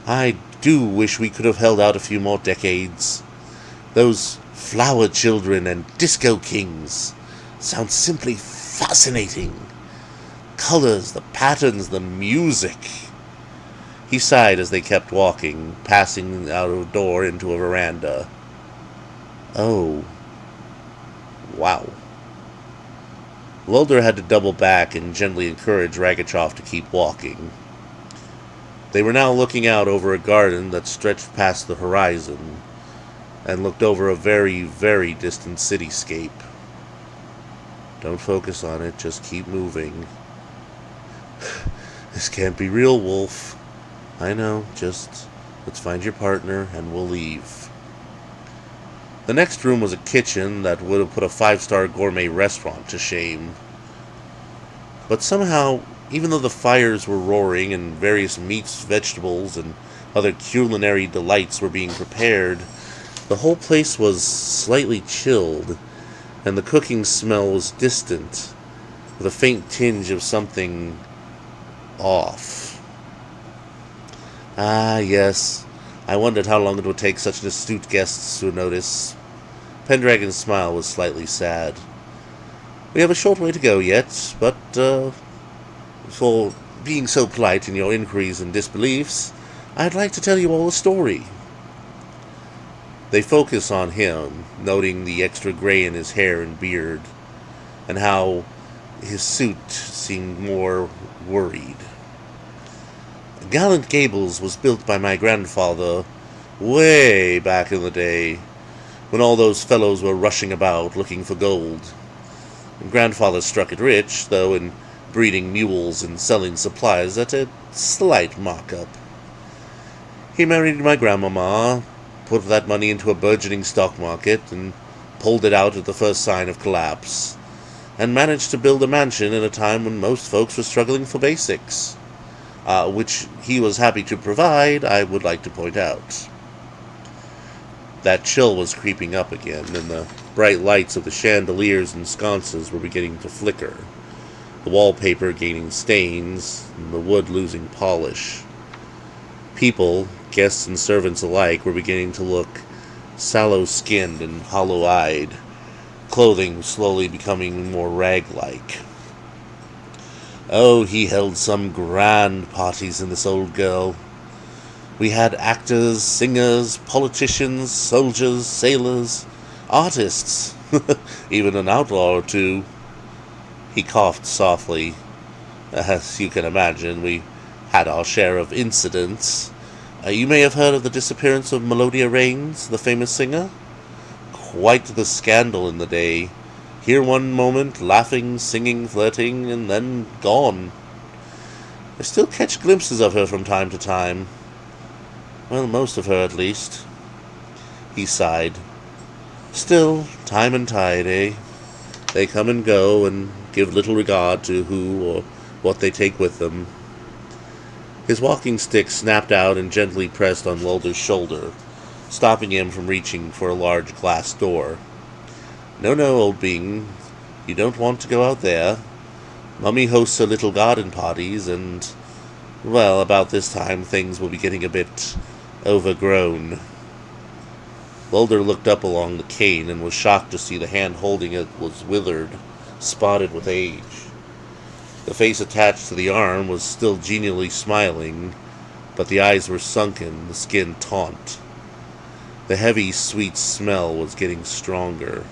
I do wish we could have held out a few more decades. Those flower children and disco kings sound simply fascinating. Colors, the patterns, the music. He sighed as they kept walking, passing out of a door into a veranda. Oh. Wow. Mulder had to double back and gently encourage Ragachoff to keep walking. They were now looking out over a garden that stretched past the horizon and looked over a very, very distant cityscape. Don't focus on it, just keep moving. This can't be real, Wolf. I know, just let's find your partner and we'll leave. The next room was a kitchen that would have put a 5-star gourmet restaurant to shame. But somehow, even though the fires were roaring and various meats, vegetables, and other culinary delights were being prepared, the whole place was slightly chilled, and the cooking smell was distant, with a faint tinge of something off. Ah, yes. I wondered how long it would take such an astute guest to notice. Pendragon's smile was slightly sad. We have a short way to go yet, but, for being so polite in your inquiries and disbeliefs, I'd like to tell you all a story. They focus on him, noting the extra gray in his hair and beard, and how his suit seemed more worried. Gallant Gables was built by my grandfather way back in the day, when all those fellows were rushing about looking for gold. Grandfather struck it rich, though, in breeding mules and selling supplies at a slight markup. He married my grandmama, put that money into a burgeoning stock market, and pulled it out at the first sign of collapse, and managed to build a mansion in a time when most folks were struggling for basics, which he was happy to provide, I would like to point out. That chill was creeping up again, and the bright lights of the chandeliers and sconces were beginning to flicker, the wallpaper gaining stains, and the wood losing polish. People, guests and servants alike, were beginning to look sallow-skinned and hollow-eyed, clothing slowly becoming more rag-like. Oh, he held some grand parties in this old girl. We had actors, singers, politicians, soldiers, sailors, artists, even an outlaw or two. He coughed softly. As you can imagine, we had our share of incidents. You may have heard of the disappearance of Melodia Raines, the famous singer? Quite the scandal in the day. Here one moment, laughing, singing, flirting, and then gone. I still catch glimpses of her from time to time. Well, most of her, at least. He sighed. Still, time and tide, eh? They come and go, and give little regard to who or what they take with them. His walking stick snapped out and gently pressed on Lulder's shoulder, stopping him from reaching for a large glass door. No, old bean, you don't want to go out there. Mummy hosts her little garden parties, and, well, about this time things will be getting a bit overgrown. Lulder looked up along the cane and was shocked to see the hand holding it was withered, spotted with age. The face attached to the arm was still genially smiling, but the eyes were sunken, the skin taut. The heavy, sweet smell was getting stronger.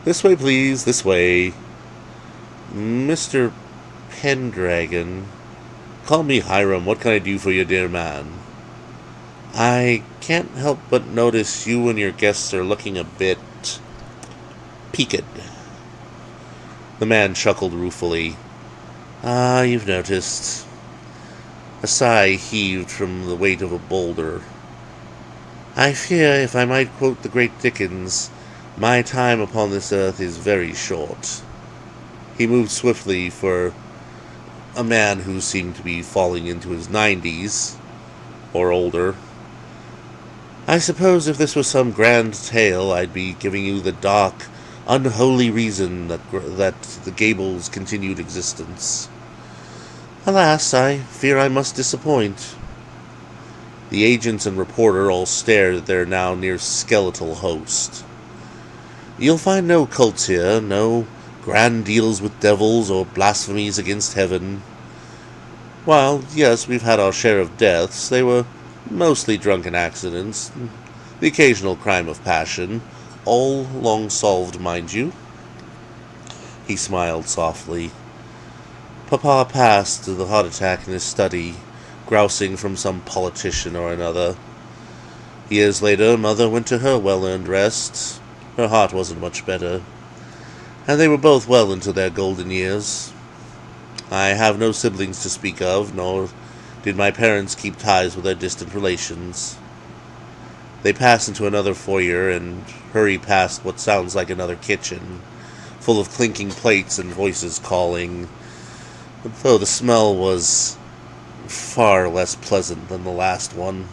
"This way, please, this way. Mr. Pendragon." "Call me Hiram. What can I do for you, dear man?" "I can't help but notice you and your guests are looking a bit peaked." The man chuckled ruefully. "Ah, you've noticed." A sigh heaved from the weight of a boulder. "I fear, if I might quote the great Dickens, my time upon this earth is very short." He moved swiftly for a man who seemed to be falling into his 90s, or older. "I suppose if this was some grand tale, I'd be giving you the dark, unholy reason that the Gables' continued existence. Alas, I fear I must disappoint." The agents and reporter all stared at their now near skeletal host. "You'll find no cults here, no grand deals with devils or blasphemies against heaven. While, yes, we've had our share of deaths, they were mostly drunken accidents, the occasional crime of passion, all long solved, mind you." He smiled softly. "Papa passed of the heart attack in his study, grousing from some politician or another. Years later, Mother went to her well-earned rest. Her heart wasn't much better, and they were both well into their golden years. I have no siblings to speak of, nor did my parents keep ties with their distant relations." They pass into another foyer and hurry past what sounds like another kitchen, full of clinking plates and voices calling, though the smell was far less pleasant than the last one.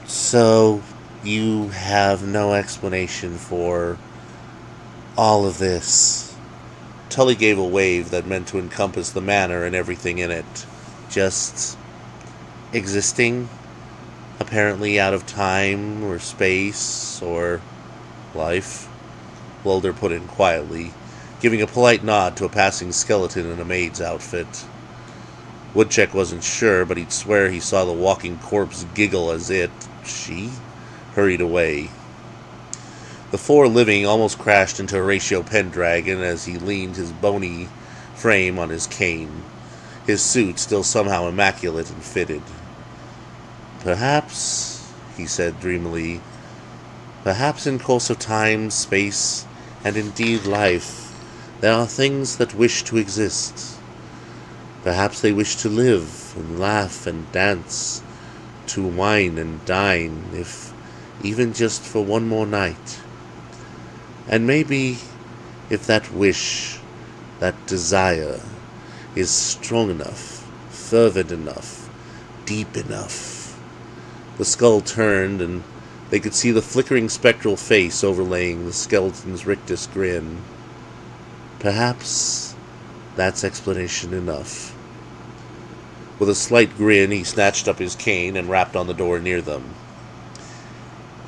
"So, you have no explanation for all of this?" Tully gave a wave that meant to encompass the manor and everything in it. "Just existing? Apparently out of time, or space, or life?" Lulder put in quietly, giving a polite nod to a passing skeleton in a maid's outfit. Woodchuck wasn't sure, but he'd swear he saw the walking corpse giggle as she, hurried away. The four living almost crashed into Horatio Pendragon as he leaned his bony frame on his cane, his suit still somehow immaculate and fitted. "Perhaps," he said dreamily, "perhaps in course of time, space, and indeed life, there are things that wish to exist. Perhaps they wish to live, and laugh, and dance, to wine and dine, if even just for one more night. And maybe, if that wish, that desire, is strong enough, fervent enough, deep enough." The skull turned, and they could see the flickering spectral face overlaying the skeleton's rictus grin. "Perhaps that's explanation enough." With a slight grin, he snatched up his cane and rapped on the door near them.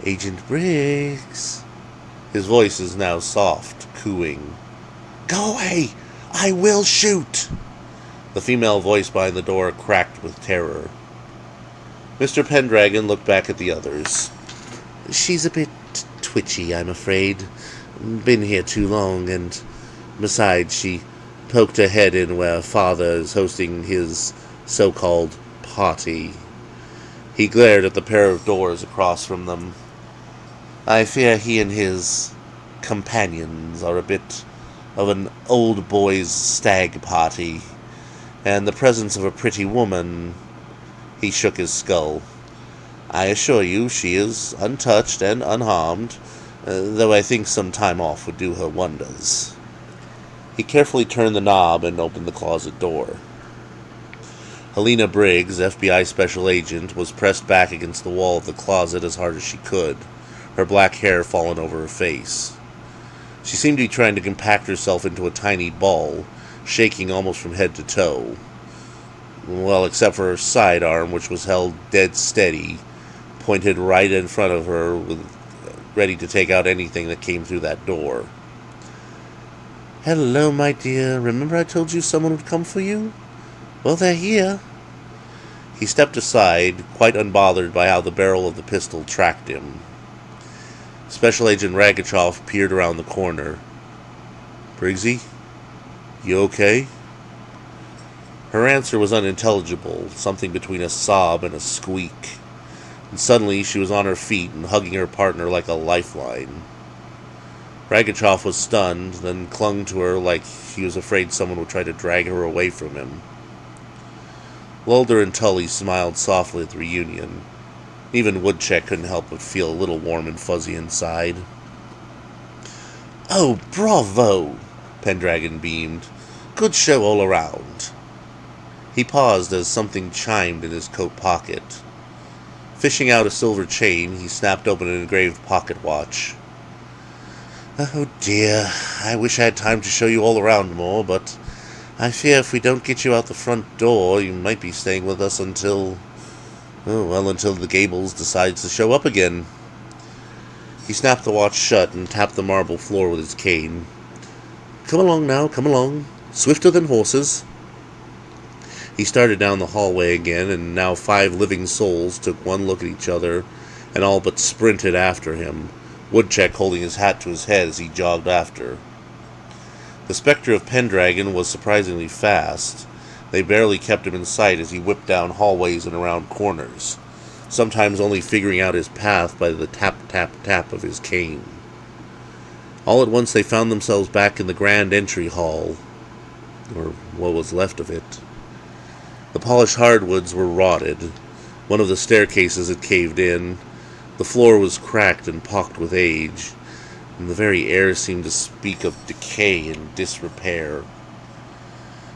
"Agent Briggs." His voice is now soft, cooing. "Go away! I will shoot!" The female voice behind the door cracked with terror. Mr. Pendragon looked back at the others. "She's a bit twitchy, I'm afraid. Been here too long, and besides, she poked her head in where Father is hosting his so-called party." He glared at the pair of doors across from them. "I fear he and his companions are a bit of an old boys' stag party, and the presence of a pretty woman—" He shook his skull. I assure you she is untouched and unharmed, though I think some time off would do her wonders." He carefully turned the knob and opened the closet door. Helena Briggs, FBI special agent, was pressed back against the wall of the closet as hard as she could, her black hair fallen over her face. She seemed to be trying to compact herself into a tiny ball, shaking almost from head to toe. Well, except for her sidearm, which was held dead steady, pointed right in front of her, ready to take out anything that came through that door. "Hello, my dear. Remember I told you someone would come for you? Well, they're here." He stepped aside, quite unbothered by how the barrel of the pistol tracked him. Special Agent Ragachoff peered around the corner. "Briggsy, you okay?" Her answer was unintelligible, something between a sob and a squeak. And suddenly she was on her feet and hugging her partner like a lifeline. Ragachoff was stunned, then clung to her like he was afraid someone would try to drag her away from him. Mulder and Tully smiled softly at the reunion. Even Woodchuck couldn't help but feel a little warm and fuzzy inside. "Oh, bravo!" Pendragon beamed. "Good show all around." He paused as something chimed in his coat pocket. Fishing out a silver chain, he snapped open an engraved pocket watch. "Oh dear, I wish I had time to show you all around more, but I fear if we don't get you out the front door, you might be staying with us until the Gables decides to show up again." He snapped the watch shut and tapped the marble floor with his cane. "Come along now, come along. Swifter than horses." He started down the hallway again, and now 5 living souls took one look at each other and all but sprinted after him, Woodchuck holding his hat to his head as he jogged after. The specter of Pendragon was surprisingly fast. They barely kept him in sight as he whipped down hallways and around corners, sometimes only figuring out his path by the tap-tap-tap of his cane. All at once they found themselves back in the grand entry hall, or what was left of it. The polished hardwoods were rotted. One of the staircases had caved in. The floor was cracked and pocked with age, and the very air seemed to speak of decay and disrepair.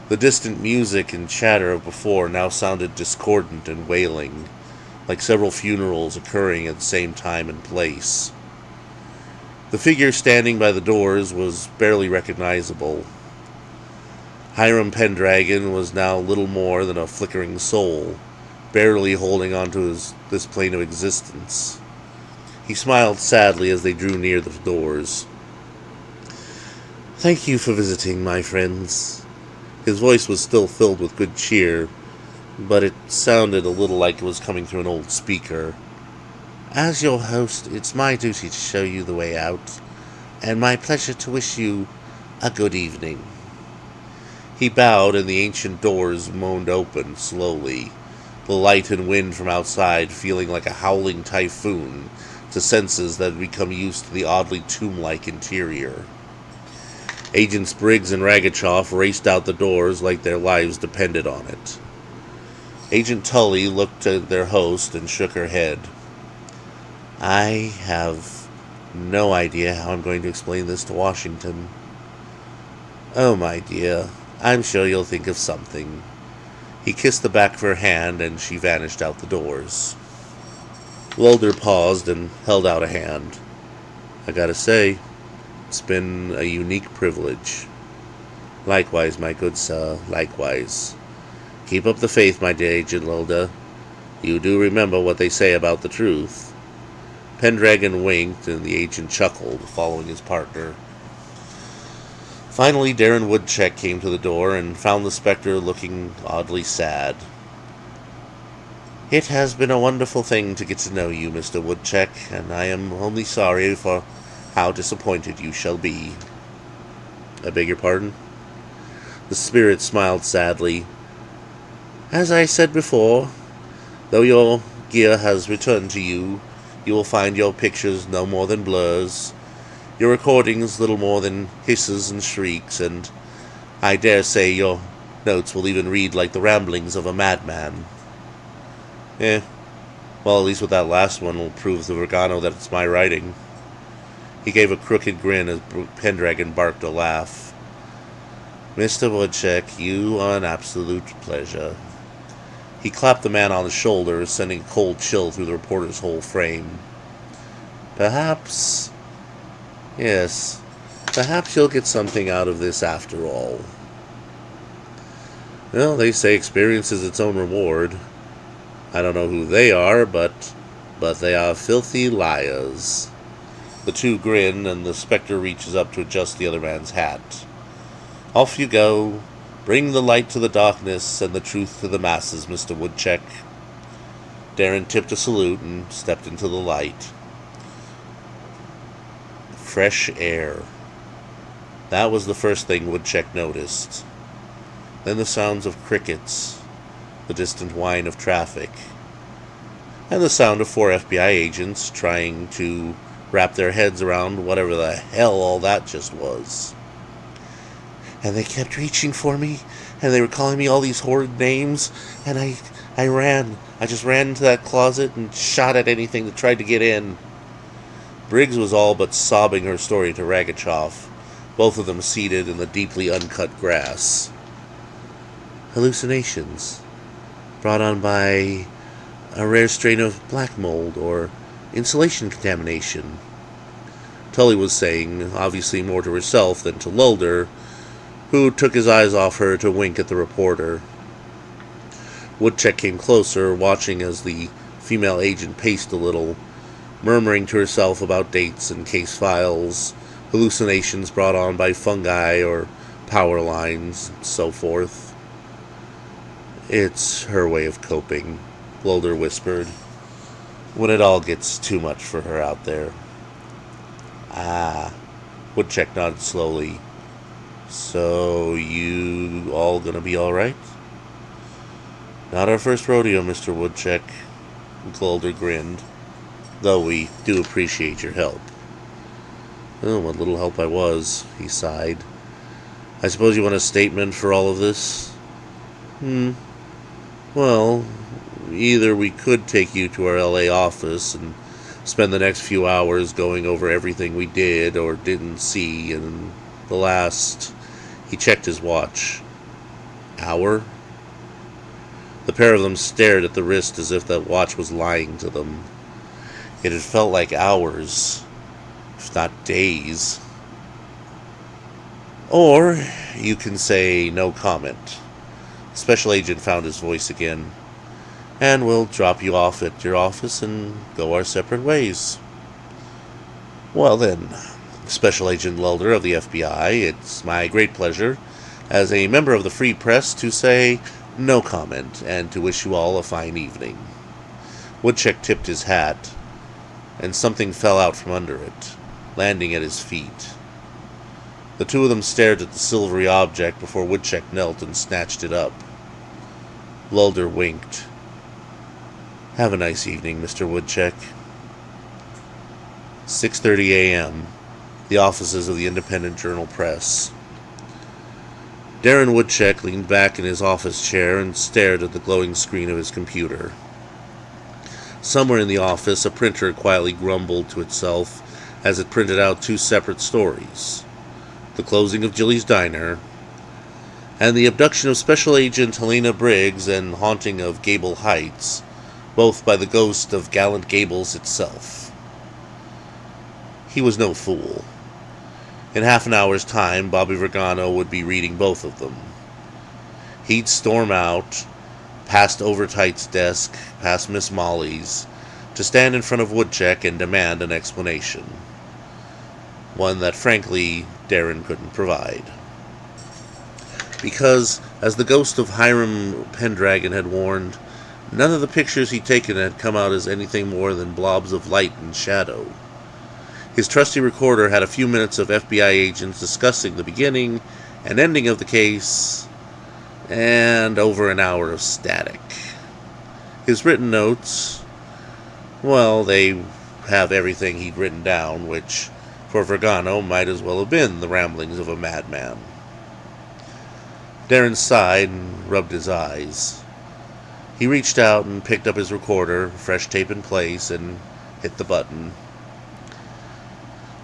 The distant music and chatter of before now sounded discordant and wailing, like several funerals occurring at the same time and place. The figure standing by the doors was barely recognizable. Hiram Pendragon was now little more than a flickering soul, barely holding on to this plane of existence. He smiled sadly as they drew near the doors. "Thank you for visiting, my friends." His voice was still filled with good cheer, but it sounded a little like it was coming through an old speaker. "As your host, it's my duty to show you the way out, and my pleasure to wish you a good evening." He bowed, and the ancient doors moaned open slowly, the light and wind from outside feeling like a howling typhoon to senses that had become used to the oddly tomb-like interior. Agents Briggs and Ragachoff raced out the doors like their lives depended on it. Agent Tully looked at their host and shook her head. "I have no idea how I'm going to explain this to Washington." "Oh, my dear, I'm sure you'll think of something." He kissed the back of her hand, and she vanished out the doors. Mulder paused and held out a hand. "I gotta say, it's been a unique privilege." "Likewise, my good sir, likewise. Keep up the faith, my dear Agent Mulder. You do remember what they say about the truth." Pendragon winked, and the agent chuckled, following his partner. Finally, Darren Woodchuck came to the door and found the specter looking oddly sad. "It has been a wonderful thing to get to know you, Mr. Woodchuck, and I am only sorry for how disappointed you shall be." "I beg your pardon?" The spirit smiled sadly. "As I said before, though your gear has returned to you, you will find your pictures no more than blurs, your recordings little more than hisses and shrieks, and I dare say your notes will even read like the ramblings of a madman." Well, at least with that last one will prove to Vergano that it's my writing. He gave a crooked grin as Pendragon barked a laugh. Mr. Woodchuck, you are an absolute pleasure. He clapped the man on the shoulder, sending a cold chill through the reporter's whole frame. Perhaps you'll get something out of this after all. Well, they say experience is its own reward. I don't know who they are, but they are filthy liars. The two grin, and the specter reaches up to adjust the other man's hat. Off you go. Bring the light to the darkness and the truth to the masses, Mr. Woodchuck. Darren tipped a salute and stepped into the light. Fresh air. That was the first thing Woodchuck noticed. Then the sounds of crickets, the distant whine of traffic, and the sound of 4 FBI agents trying to wrap their heads around whatever the hell all that just was. And they kept reaching for me, and they were calling me all these horrid names, and I ran. I just ran into that closet and shot at anything that tried to get in. Briggs was all but sobbing her story to Ragachoff, both of them seated in the deeply uncut grass. Hallucinations, brought on by a rare strain of black mold or insulation contamination, Tully was saying, obviously more to herself than to Lulder, who took his eyes off her to wink at the reporter. Woodchuck came closer, watching as the female agent paced a little, murmuring to herself about dates and case files, hallucinations brought on by fungi or power lines, and so forth. It's her way of coping, Lulder whispered, when it all gets too much for her out there. Ah, Woodchuck nodded slowly. So, you all gonna be alright? Not our first rodeo, Mr. Woodchuck, Lulder grinned, though we do appreciate your help. Oh, what little help I was, he sighed. I suppose you want a statement for all of this? Well, either we could take you to our LA office and spend the next few hours going over everything we did or didn't see in the last... He checked his watch. Hour? The pair of them stared at the wrist as if that watch was lying to them. It had felt like hours, if not days. Or you can say no comment. The special agent found his voice again. And we'll drop you off at your office and go our separate ways. Well then, Special Agent Lulder of the FBI, it's my great pleasure, as a member of the Free Press, to say no comment, and to wish you all a fine evening. Woodchuck tipped his hat, and something fell out from under it, landing at his feet. The two of them stared at the silvery object before Woodchuck knelt and snatched it up. Lulder winked. Have a nice evening, Mr. Woodchuck. 6:30 a.m. The offices of the Independent Journal-Press. Darren Woodchuck leaned back in his office chair and stared at the glowing screen of his computer. Somewhere in the office, a printer quietly grumbled to itself as it printed out 2 separate stories. The closing of Jilly's Diner, and the abduction of Special Agent Helena Briggs and haunting of Gable Heights, both by the ghost of gallant Gables itself. He was no fool. In half an hour's time, Bobby Vergano would be reading both of them. He'd storm out, past Overtight's desk, past Miss Molly's, to stand in front of Woodchuck and demand an explanation. One that, frankly, Darren couldn't provide. Because, as the ghost of Hiram Pendragon had warned, none of the pictures he'd taken had come out as anything more than blobs of light and shadow. His trusty recorder had a few minutes of FBI agents discussing the beginning and ending of the case, and over an hour of static. His written notes, well, they have everything he'd written down, which, for Vergano, might as well have been the ramblings of a madman. Darren sighed and rubbed his eyes. He reached out and picked up his recorder, fresh tape in place, and hit the button.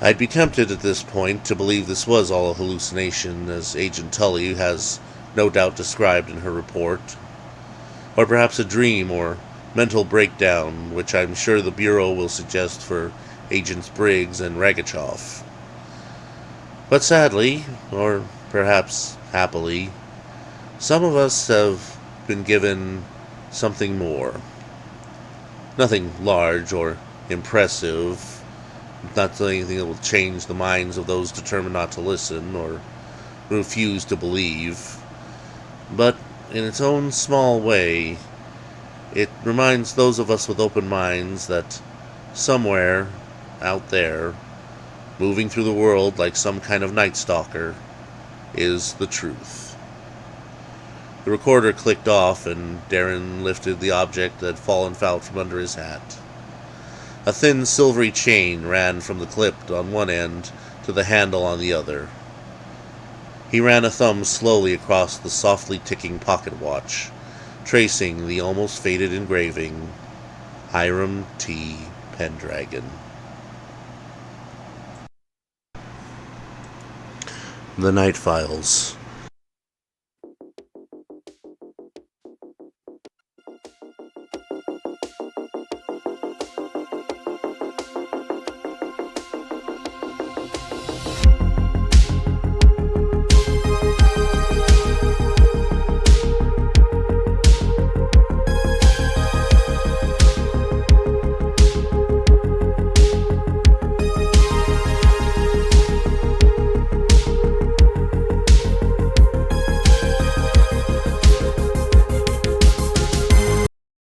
I'd be tempted at this point to believe this was all a hallucination, as Agent Tully has no doubt described in her report, or perhaps a dream or mental breakdown, which I'm sure the Bureau will suggest for Agents Briggs and Ragachoff. But sadly, or perhaps happily, some of us have been given something more. Nothing large or impressive, not anything that will change the minds of those determined not to listen or refuse to believe, but in its own small way, it reminds those of us with open minds that somewhere out there, moving through the world like some kind of night stalker, is the truth. The recorder clicked off, and Darren lifted the object that had fallen foul from under his hat. A thin silvery chain ran from the clip on one end to the handle on the other. He ran a thumb slowly across the softly ticking pocket watch, tracing the almost faded engraving, Hiram T. Pendragon. The Night Files.